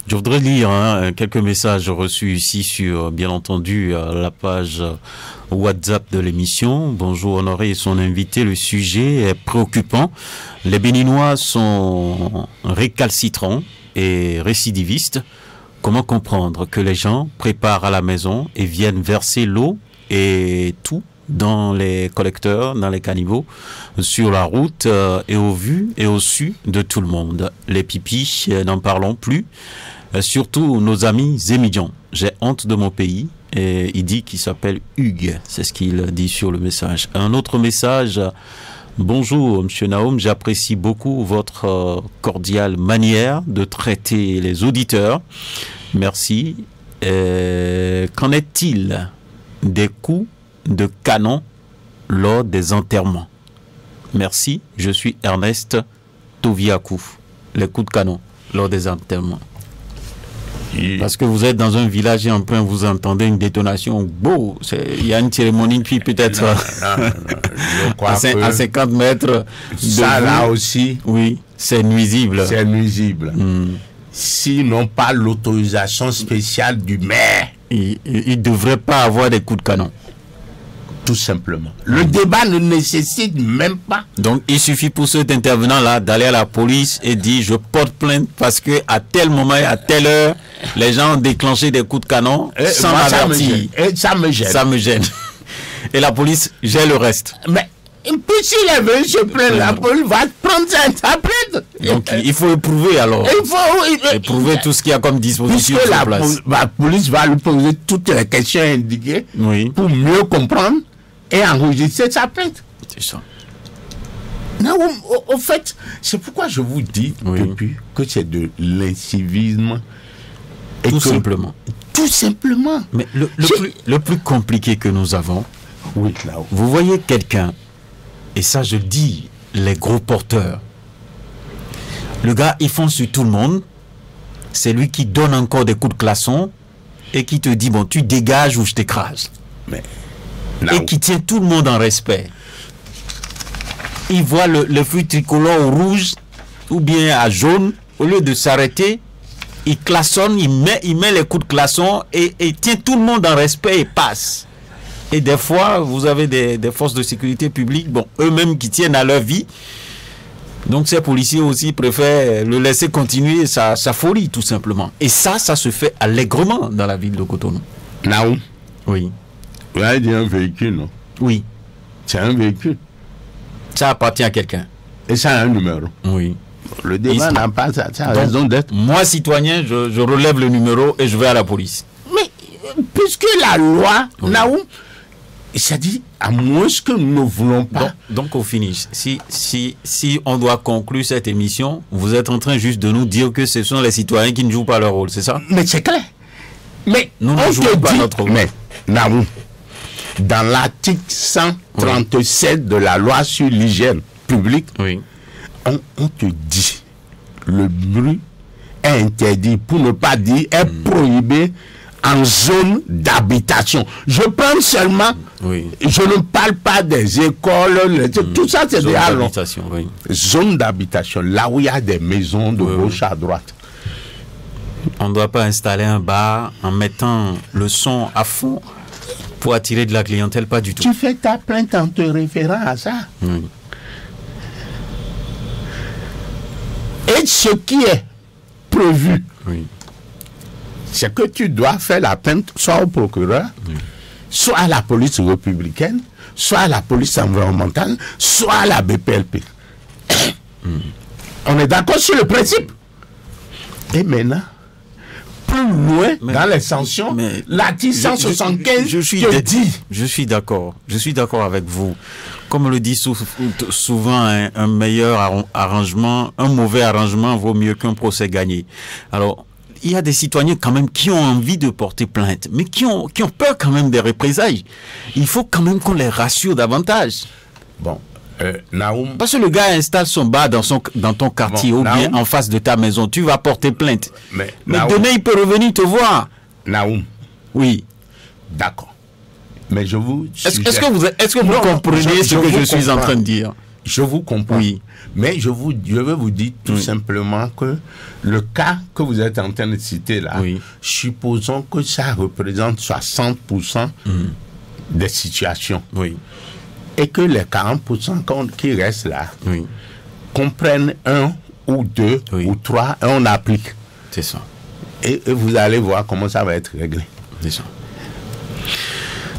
B: Je voudrais lire quelques messages reçus ici sur, bien entendu, la page WhatsApp de l'émission. Bonjour Honoré et son invité. Le sujet est préoccupant. Les Béninois sont récalcitrants et récidivistes. Comment comprendre que les gens préparent à la maison et viennent verser l'eau et tout dans les collecteurs, dans les caniveaux, sur la route et au vu et au su de tout le monde. Les pipis, n'en parlons plus. Surtout nos amis émigrants. J'ai honte de mon pays. Et il dit qu'il s'appelle Hugues. C'est ce qu'il dit sur le message. Un autre message. Bonjour, Monsieur Naoum. J'apprécie beaucoup votre cordiale manière de traiter les auditeurs. Merci. Qu'en est-il des coups de canon lors des enterrements? Merci. Je suis Ernest Toviakou. Les coups de canon lors des enterrements. Parce que vous êtes dans un village et en plein vous entendez une détonation. Beau, il y a une cérémonie puis peut-être à 50 mètres.
C: Ça là aussi.
B: Oui, c'est nuisible.
C: C'est nuisible. S'ils n'ont pas l'autorisation spéciale du maire,
B: ils ne devraient pas avoir des coups de canon.
C: Tout simplement. Le débat ne nécessite même pas.
B: Donc, il suffit pour cet intervenant-là d'aller à la police et dire je porte plainte parce que à tel moment et à telle heure, les gens ont déclenché des coups de canon sans m'avertir.
C: Ça me gêne.
B: Ça me gêne. Et la police gère le reste.
C: Mais puis s'il est venu se plaindre, la police va prendre sa plainte.
B: Donc, il faut éprouver alors. Il faut éprouver tout ce qu'il y a comme dispositif sur place.
C: La police va lui poser toutes les questions indiquées,
B: oui,
C: pour mieux comprendre et enregistrer sa plainte.
B: C'est ça.
C: Non, au fait, c'est pourquoi je vous dis depuis que c'est de l'incivisme.
B: Tout simplement.
C: Tout simplement.
B: Mais le plus compliqué que nous avons,
C: oui, là,
B: vous voyez quelqu'un, et ça je dis, les gros porteurs, le gars, il fonce sur tout le monde, c'est lui qui donne encore des coups de classon et qui te dit, bon, tu dégages ou je t'écrase.
C: Mais...
B: et qui tient tout le monde en respect. Il voit le feu tricolore au rouge ou bien à jaune, au lieu de s'arrêter, il klaxonne, il met les coups de klaxon et tient tout le monde en respect et passe. Et des fois, vous avez des forces de sécurité publique, bon, eux-mêmes qui tiennent à leur vie. Donc ces policiers aussi préfèrent le laisser continuer sa folie, tout simplement. Et ça se fait allègrement dans la ville de Cotonou.
C: Naoum.
B: Oui.
C: Vous avez dit un véhicule, non?
B: Oui.
C: C'est un véhicule.
B: Ça appartient à quelqu'un.
C: Et ça a un numéro.
B: Oui.
C: Le débat n'a pas ça a raison d'être.
B: Moi, citoyen, je relève le numéro et je vais à la police.
C: Mais puisque la loi, Naoum, c'est-à-dire, à moins que nous ne voulons pas.
B: Donc au finish, si on doit conclure cette émission, vous êtes en train juste de nous dire que ce sont les citoyens qui ne jouent pas leur rôle, c'est ça?
C: Mais c'est clair. Mais
B: nous ne jouons pas notre rôle.
C: Mais, Naoum, dans l'article 137 de la loi sur l'hygiène publique, on te dit le bruit est interdit, pour ne pas dire est prohibé en zone d'habitation. Je prends seulement, je ne parle pas des écoles, tout ça c'est des allons. Zone d'habitation, là où il y a des maisons de gauche à droite.
B: On ne doit pas installer un bar en mettant le son à fond pour attirer de la clientèle, pas du tout.
C: Tu fais ta plainte en te référant à ça. Et ce qui est prévu, c'est que tu dois faire la plainte soit au procureur, soit à la police républicaine, soit à la police environnementale, soit à la BPLP. On est d'accord sur le principe. Et maintenant, plus loin dans les sanctions, l'article 175,
B: je suis d'accord avec vous. Comme le dit souvent un meilleur arrangement, un mauvais arrangement vaut mieux qu'un procès gagné. Alors, il y a des citoyens quand même qui ont envie de porter plainte, mais qui ont peur quand même des représailles. Il faut quand même qu'on les rassure davantage.
C: Bon, Naoum...
B: Parce que le gars installe son bar dans ton quartier ou bien en face de ta maison, tu vas porter plainte. Mais demain, il peut revenir te voir.
C: Naoum.
B: Oui.
C: D'accord. Mais je vous...
B: Est-ce que vous comprenez ce que je suis en train de dire?
C: Je vous comprends.
B: Oui.
C: Mais je vais vous dire tout simplement que le cas que vous êtes en train de citer là, supposons que ça représente 60% des situations. Et que les 40% qui restent là comprennent un ou deux ou trois et on applique.
B: C'est ça.
C: Et vous allez voir comment ça va être réglé.
B: C'est ça.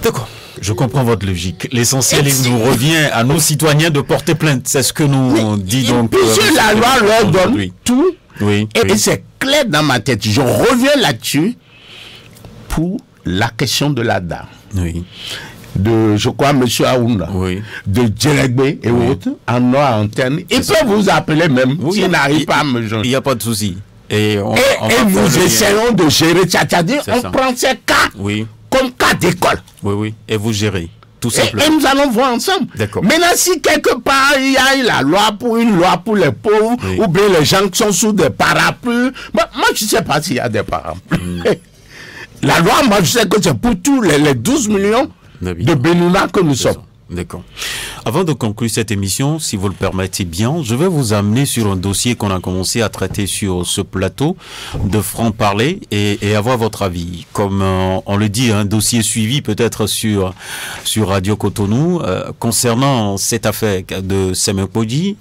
B: D'accord. Je comprends votre logique. L'essentiel, il nous revient à nos citoyens de porter plainte. C'est ce que nous dit donc.
C: Puisque la loi leur donne tout, et c'est clair dans ma tête. Je reviens là-dessus pour la question de la dame. De, je crois, M. Aounda, de Djelegbe et autres, en noir antenne. Ils peuvent vous appeler même s'ils n'arrivent pas à me joindre.
B: Il n'y a pas de souci. Et
C: nous essayons de gérer. C'est-à-dire, on prend ces cas comme cas d'école.
B: Et vous gérez, tout simplement.
C: Et nous allons voir ensemble. Maintenant, si quelque part, il y a la loi pour les pauvres, ou bien les gens qui sont sous des parapluies, moi, je ne sais pas s'il y a des parapluies. La loi, moi, je sais que c'est pour tous les 12 millions de Béninois que nous sommes.
B: D'accord. Avant de conclure cette émission, si vous le permettez bien, je vais vous amener sur un dossier qu'on a commencé à traiter sur ce plateau de franc-parler et avoir votre avis. Comme on le dit, un dossier suivi peut-être sur Radio Cotonou concernant cette affaire de Semekpodji,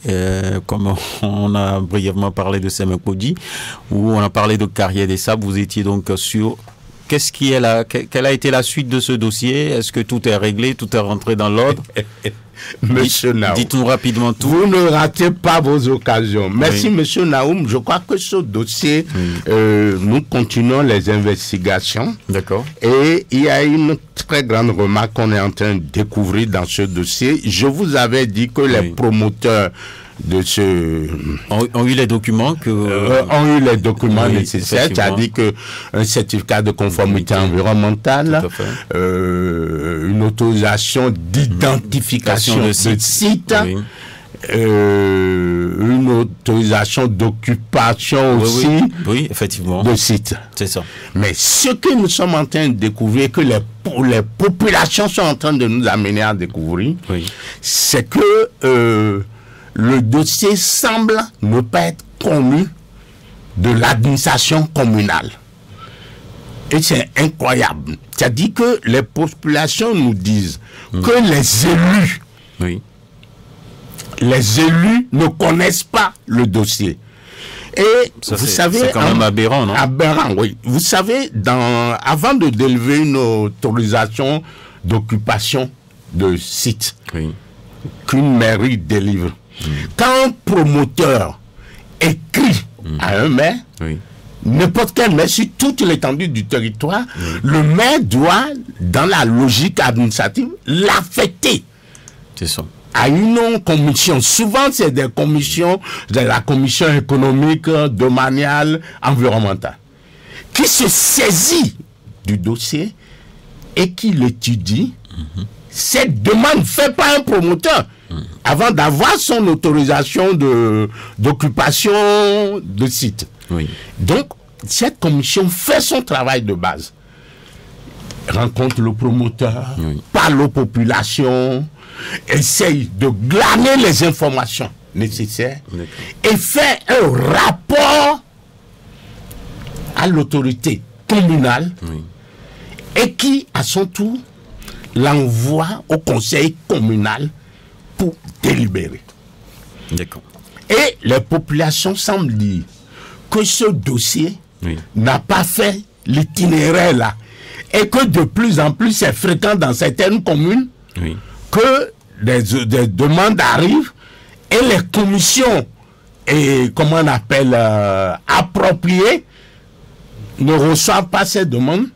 B: comme on a brièvement parlé de Semekpodji, où on a parlé de Carrière des Sables. Vous étiez donc sur... Quelle a été la suite de ce dossier? Est-ce que tout est réglé, tout est rentré dans l'ordre?
C: Monsieur Naoum,
B: dites-nous rapidement tout.
C: Vous ne ratez pas vos occasions. Merci, Monsieur Naoum. Je crois que ce dossier, nous continuons les investigations.
B: D'accord.
C: Et il y a une très grande remarque qu'on est en train de découvrir dans ce dossier. Je vous avais dit que les promoteurs de ce...
B: ont eu les documents que...
C: ont eu les documents nécessaires, c'est-à-dire qu'un certificat de conformité environnementale, une autorisation d'identification de site, une autorisation d'occupation aussi
B: effectivement.
C: de site.
B: C'est ça.
C: Mais ce que nous sommes en train de découvrir, que les populations sont en train de nous amener à découvrir, c'est que le dossier semble ne pas être connu de l'administration communale. Et c'est incroyable. C'est-à-dire que les populations nous disent que les élus ne connaissent pas le dossier. Et ça, vous savez,
B: c'est quand même aberrant, non?
C: Aberrant, oui. Vous savez, avant de délever une autorisation d'occupation de site qu'une mairie délivre, Quand un promoteur écrit à un maire, n'importe quel maire, sur toute l'étendue du territoire, le maire doit, dans la logique administrative, l'affecter.
B: C'est ça.
C: À une commission. Souvent, c'est des commissions, de la commission économique, domaniale, environnementale, qui se saisit du dossier et qui l'étudie. Cette demande faite par un promoteur avant d'avoir son autorisation d'occupation de site. Donc, cette commission fait son travail de base. Rencontre le promoteur, parle aux populations, essaye de glaner les informations nécessaires et fait un rapport à l'autorité communale et qui, à son tour, l'envoie au conseil communal pour délibérer. Et les populations semblent dire que ce dossier n'a pas fait l'itinéraire là et que de plus en plus c'est fréquent dans certaines communes que des demandes arrivent et les commissions et comment on appelle appropriées ne reçoivent pas ces demandes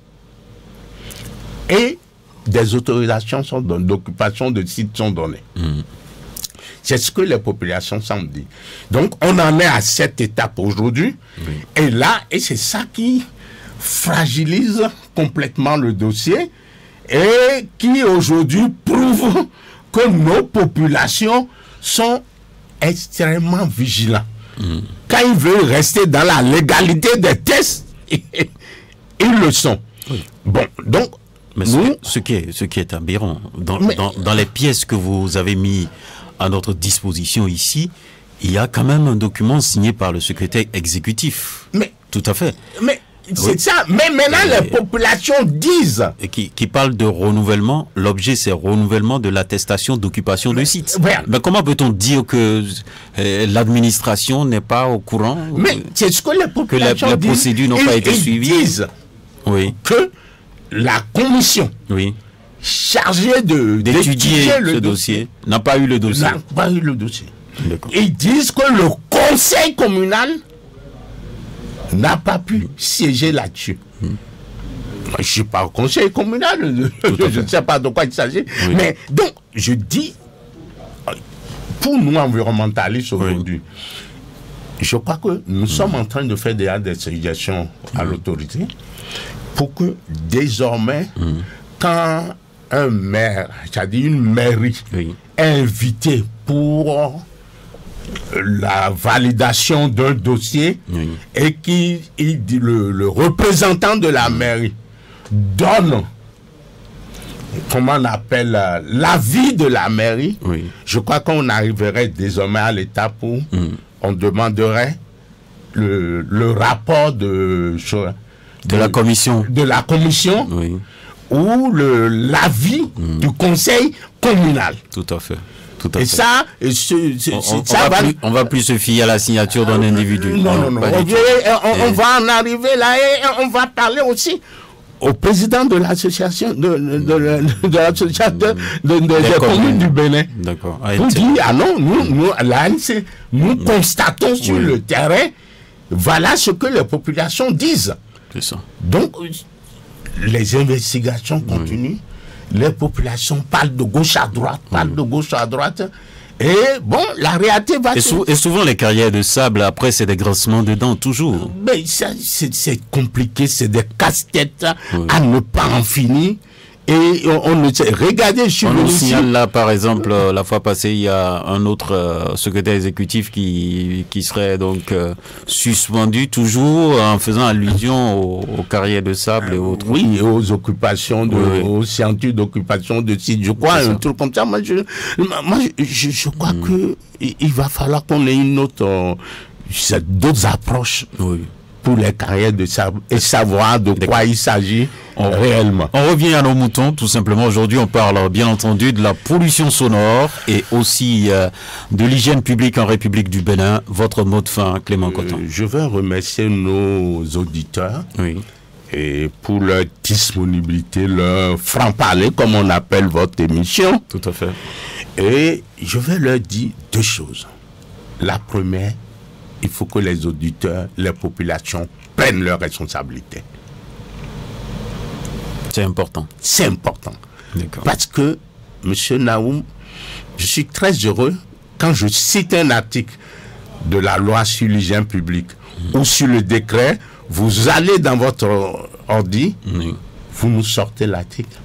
C: et des autorisations d'occupation de sites sont données. C'est ce que les populations semblent dire. Donc, on en est à cette étape aujourd'hui. Et là, et c'est ça qui fragilise complètement le dossier et qui aujourd'hui prouve que nos populations sont extrêmement vigilants. Quand ils veulent rester dans la légalité des tests, ils le sont. Bon, donc,
B: mais ce qui est aberrant, dans les pièces que vous avez mis à notre disposition ici, il y a quand même un document signé par le secrétaire exécutif.
C: Mais,
B: tout à fait.
C: Mais c'est ça. Mais maintenant, les populations disent...
B: Et qui parle de renouvellement. L'objet, c'est renouvellement de l'attestation d'occupation de site. Mais comment peut-on dire que l'administration n'est pas au courant?
C: Mais c'est ce que les populations
B: disent. Que les procédures n'ont pas été suivies.
C: Ils disent que la commission chargée d'étudier ce dossier
B: n'a pas eu le dossier.
C: N'a pas eu le dossier. Ils disent que le conseil communal n'a pas pu siéger là-dessus. Moi, je ne suis pas au conseil communal, je ne sais pas de quoi il s'agit. Mais donc, je dis, pour nous environnementalistes aujourd'hui, je crois que nous sommes en train de faire des suggestions à l'autorité pour que désormais, quand un maire, c'est-à-dire une mairie, est invitée pour la validation d'un dossier et qui le représentant de la mairie donne, comment on appelle, l'avis de la mairie, je crois qu'on arriverait désormais à l'étape où on demanderait le rapport de
B: la commission.
C: De la commission ou l'avis du conseil communal.
B: Tout à fait.
C: Et ça,
B: on va plus se fier à la signature d'un individu.
C: Non. On va en arriver là et on va parler aussi au président de l'association des communes du Bénin.
B: D'accord.
C: Vous dites, ah non, nous constatons sur le terrain, voilà ce que les populations disent.
B: C'est ça.
C: Donc, les investigations continuent. Les populations parlent de gauche à droite, et bon, la réalité va...
B: Et souvent, les carrières de sable, après, c'est des grincements de dents, toujours.
C: Mais c'est compliqué, c'est des casse-têtes à ne pas en finir. Et on ne sait... Regardez, je
B: nous signale là, par exemple, la fois passée, il y a un autre secrétaire exécutif qui serait donc suspendu, toujours en faisant allusion aux carrières de sable et autres.
C: Oui, aux occupations, aux scientifiques d'occupation de sites. Je crois, un truc comme ça. Moi, je crois que il va falloir qu'on ait une autre... d'autres approches. Pour les carrières de sable et savoir de quoi il s'agit réellement.
B: On revient à nos moutons, tout simplement. Aujourd'hui, on parle bien entendu de la pollution sonore et aussi de l'hygiène publique en République du Bénin. Votre mot de fin, Clément Coton.
C: Je veux remercier nos auditeurs et pour leur disponibilité, leur franc-parler, comme on appelle votre émission.
B: Tout à fait.
C: Et je vais leur dire deux choses. La première, il faut que les auditeurs, les populations prennent leurs responsabilités.
B: C'est important.
C: C'est important. Parce que, M. Naoum, je suis très heureux quand je cite un article de la loi sur l'hygiène publique ou sur le décret, vous allez dans votre ordi, vous nous sortez l'article.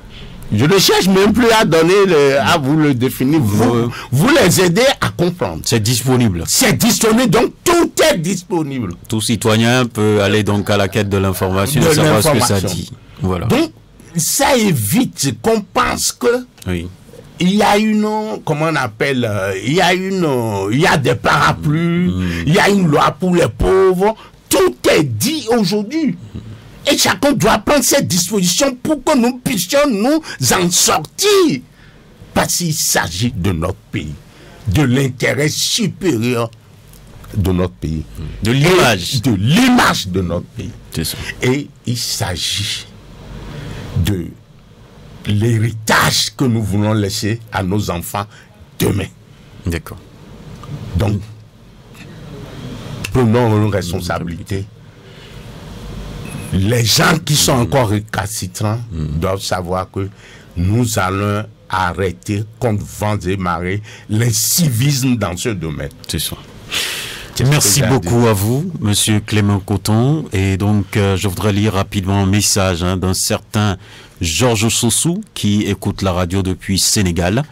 C: Je ne cherche même plus à donner, à vous le définir. Vous les aidez à comprendre.
B: C'est disponible.
C: C'est disponible, donc tout est disponible.
B: Tout citoyen peut aller donc à la quête de l'information et savoir ce que ça dit. Voilà.
C: Donc, ça évite qu'on pense que il y a une, comment on appelle, il y a des parapluies, il y a une loi pour les pauvres. Tout est dit aujourd'hui. Et chacun doit prendre ses dispositions pour que nous puissions nous en sortir. Parce qu'il s'agit de notre pays, de l'intérêt supérieur de notre pays.
B: De l'image.
C: De l'image de notre pays.
B: C'est ça.
C: Et il s'agit de l'héritage que nous voulons laisser à nos enfants demain.
B: D'accord.
C: Donc, prenons nos responsabilités. Les gens qui sont encore récalcitrants doivent savoir que nous allons arrêter contre vents et marées l'incivisme dans ce domaine.
B: C'est ça. Merci beaucoup à vous, Monsieur Clément Coton. Et donc, je voudrais lire rapidement un message d'un certain Georges Sossou qui écoute la radio depuis Sénégal.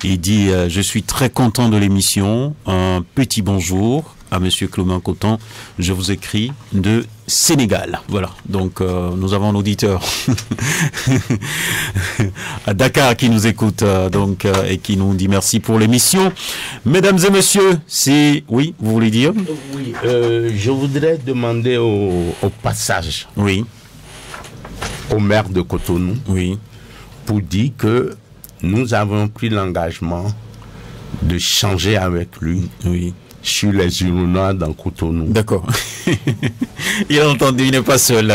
B: Il dit je suis très content de l'émission. Un petit bonjour à Monsieur Clément Coton. Je vous écris de Sénégal. Voilà. Donc nous avons un auditeur à Dakar qui nous écoute et qui nous dit merci pour l'émission. Mesdames et messieurs, c'est vous voulez dire?
C: Oui. Je voudrais demander au passage.
B: Oui.
C: Au maire de Cotonou.
B: Oui.
C: Pour dire que nous avons pris l'engagement de changer avec lui.
B: Oui.
C: Sur les urinoirs dans Cotonou.
B: D'accord. Il a entendu, il n'est pas seul.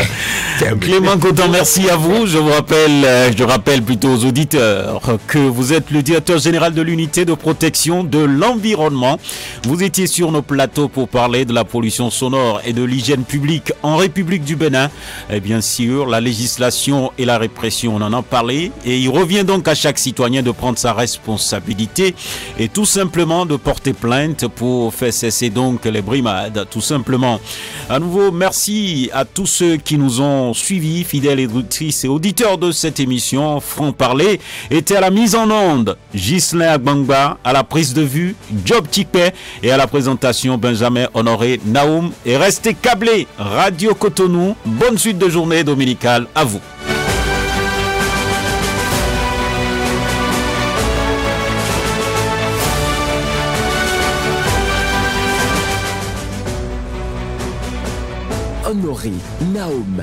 B: Clément Coton, merci à vous. Je rappelle plutôt aux auditeurs que vous êtes le directeur général de l'unité de protection de l'environnement. Vous étiez sur nos plateaux pour parler de la pollution sonore et de l'hygiène publique en République du Bénin. Et bien sûr, la législation et la répression, on en a parlé. Et il revient donc à chaque citoyen de prendre sa responsabilité et tout simplement de porter plainte pour faire cesser donc les brimades, tout simplement. À nouveau, merci à tous ceux qui nous ont suivis, fidèles auditrices et auditeurs de cette émission. Franc-Parler était à la mise en onde Ghislain Agbangba, à la prise de vue Job Tikpe et à la présentation Benjamin Honoré Naoum. Et restez câblés, Radio Cotonou. Bonne suite de journée dominicale à vous.
A: Honoré Naoum.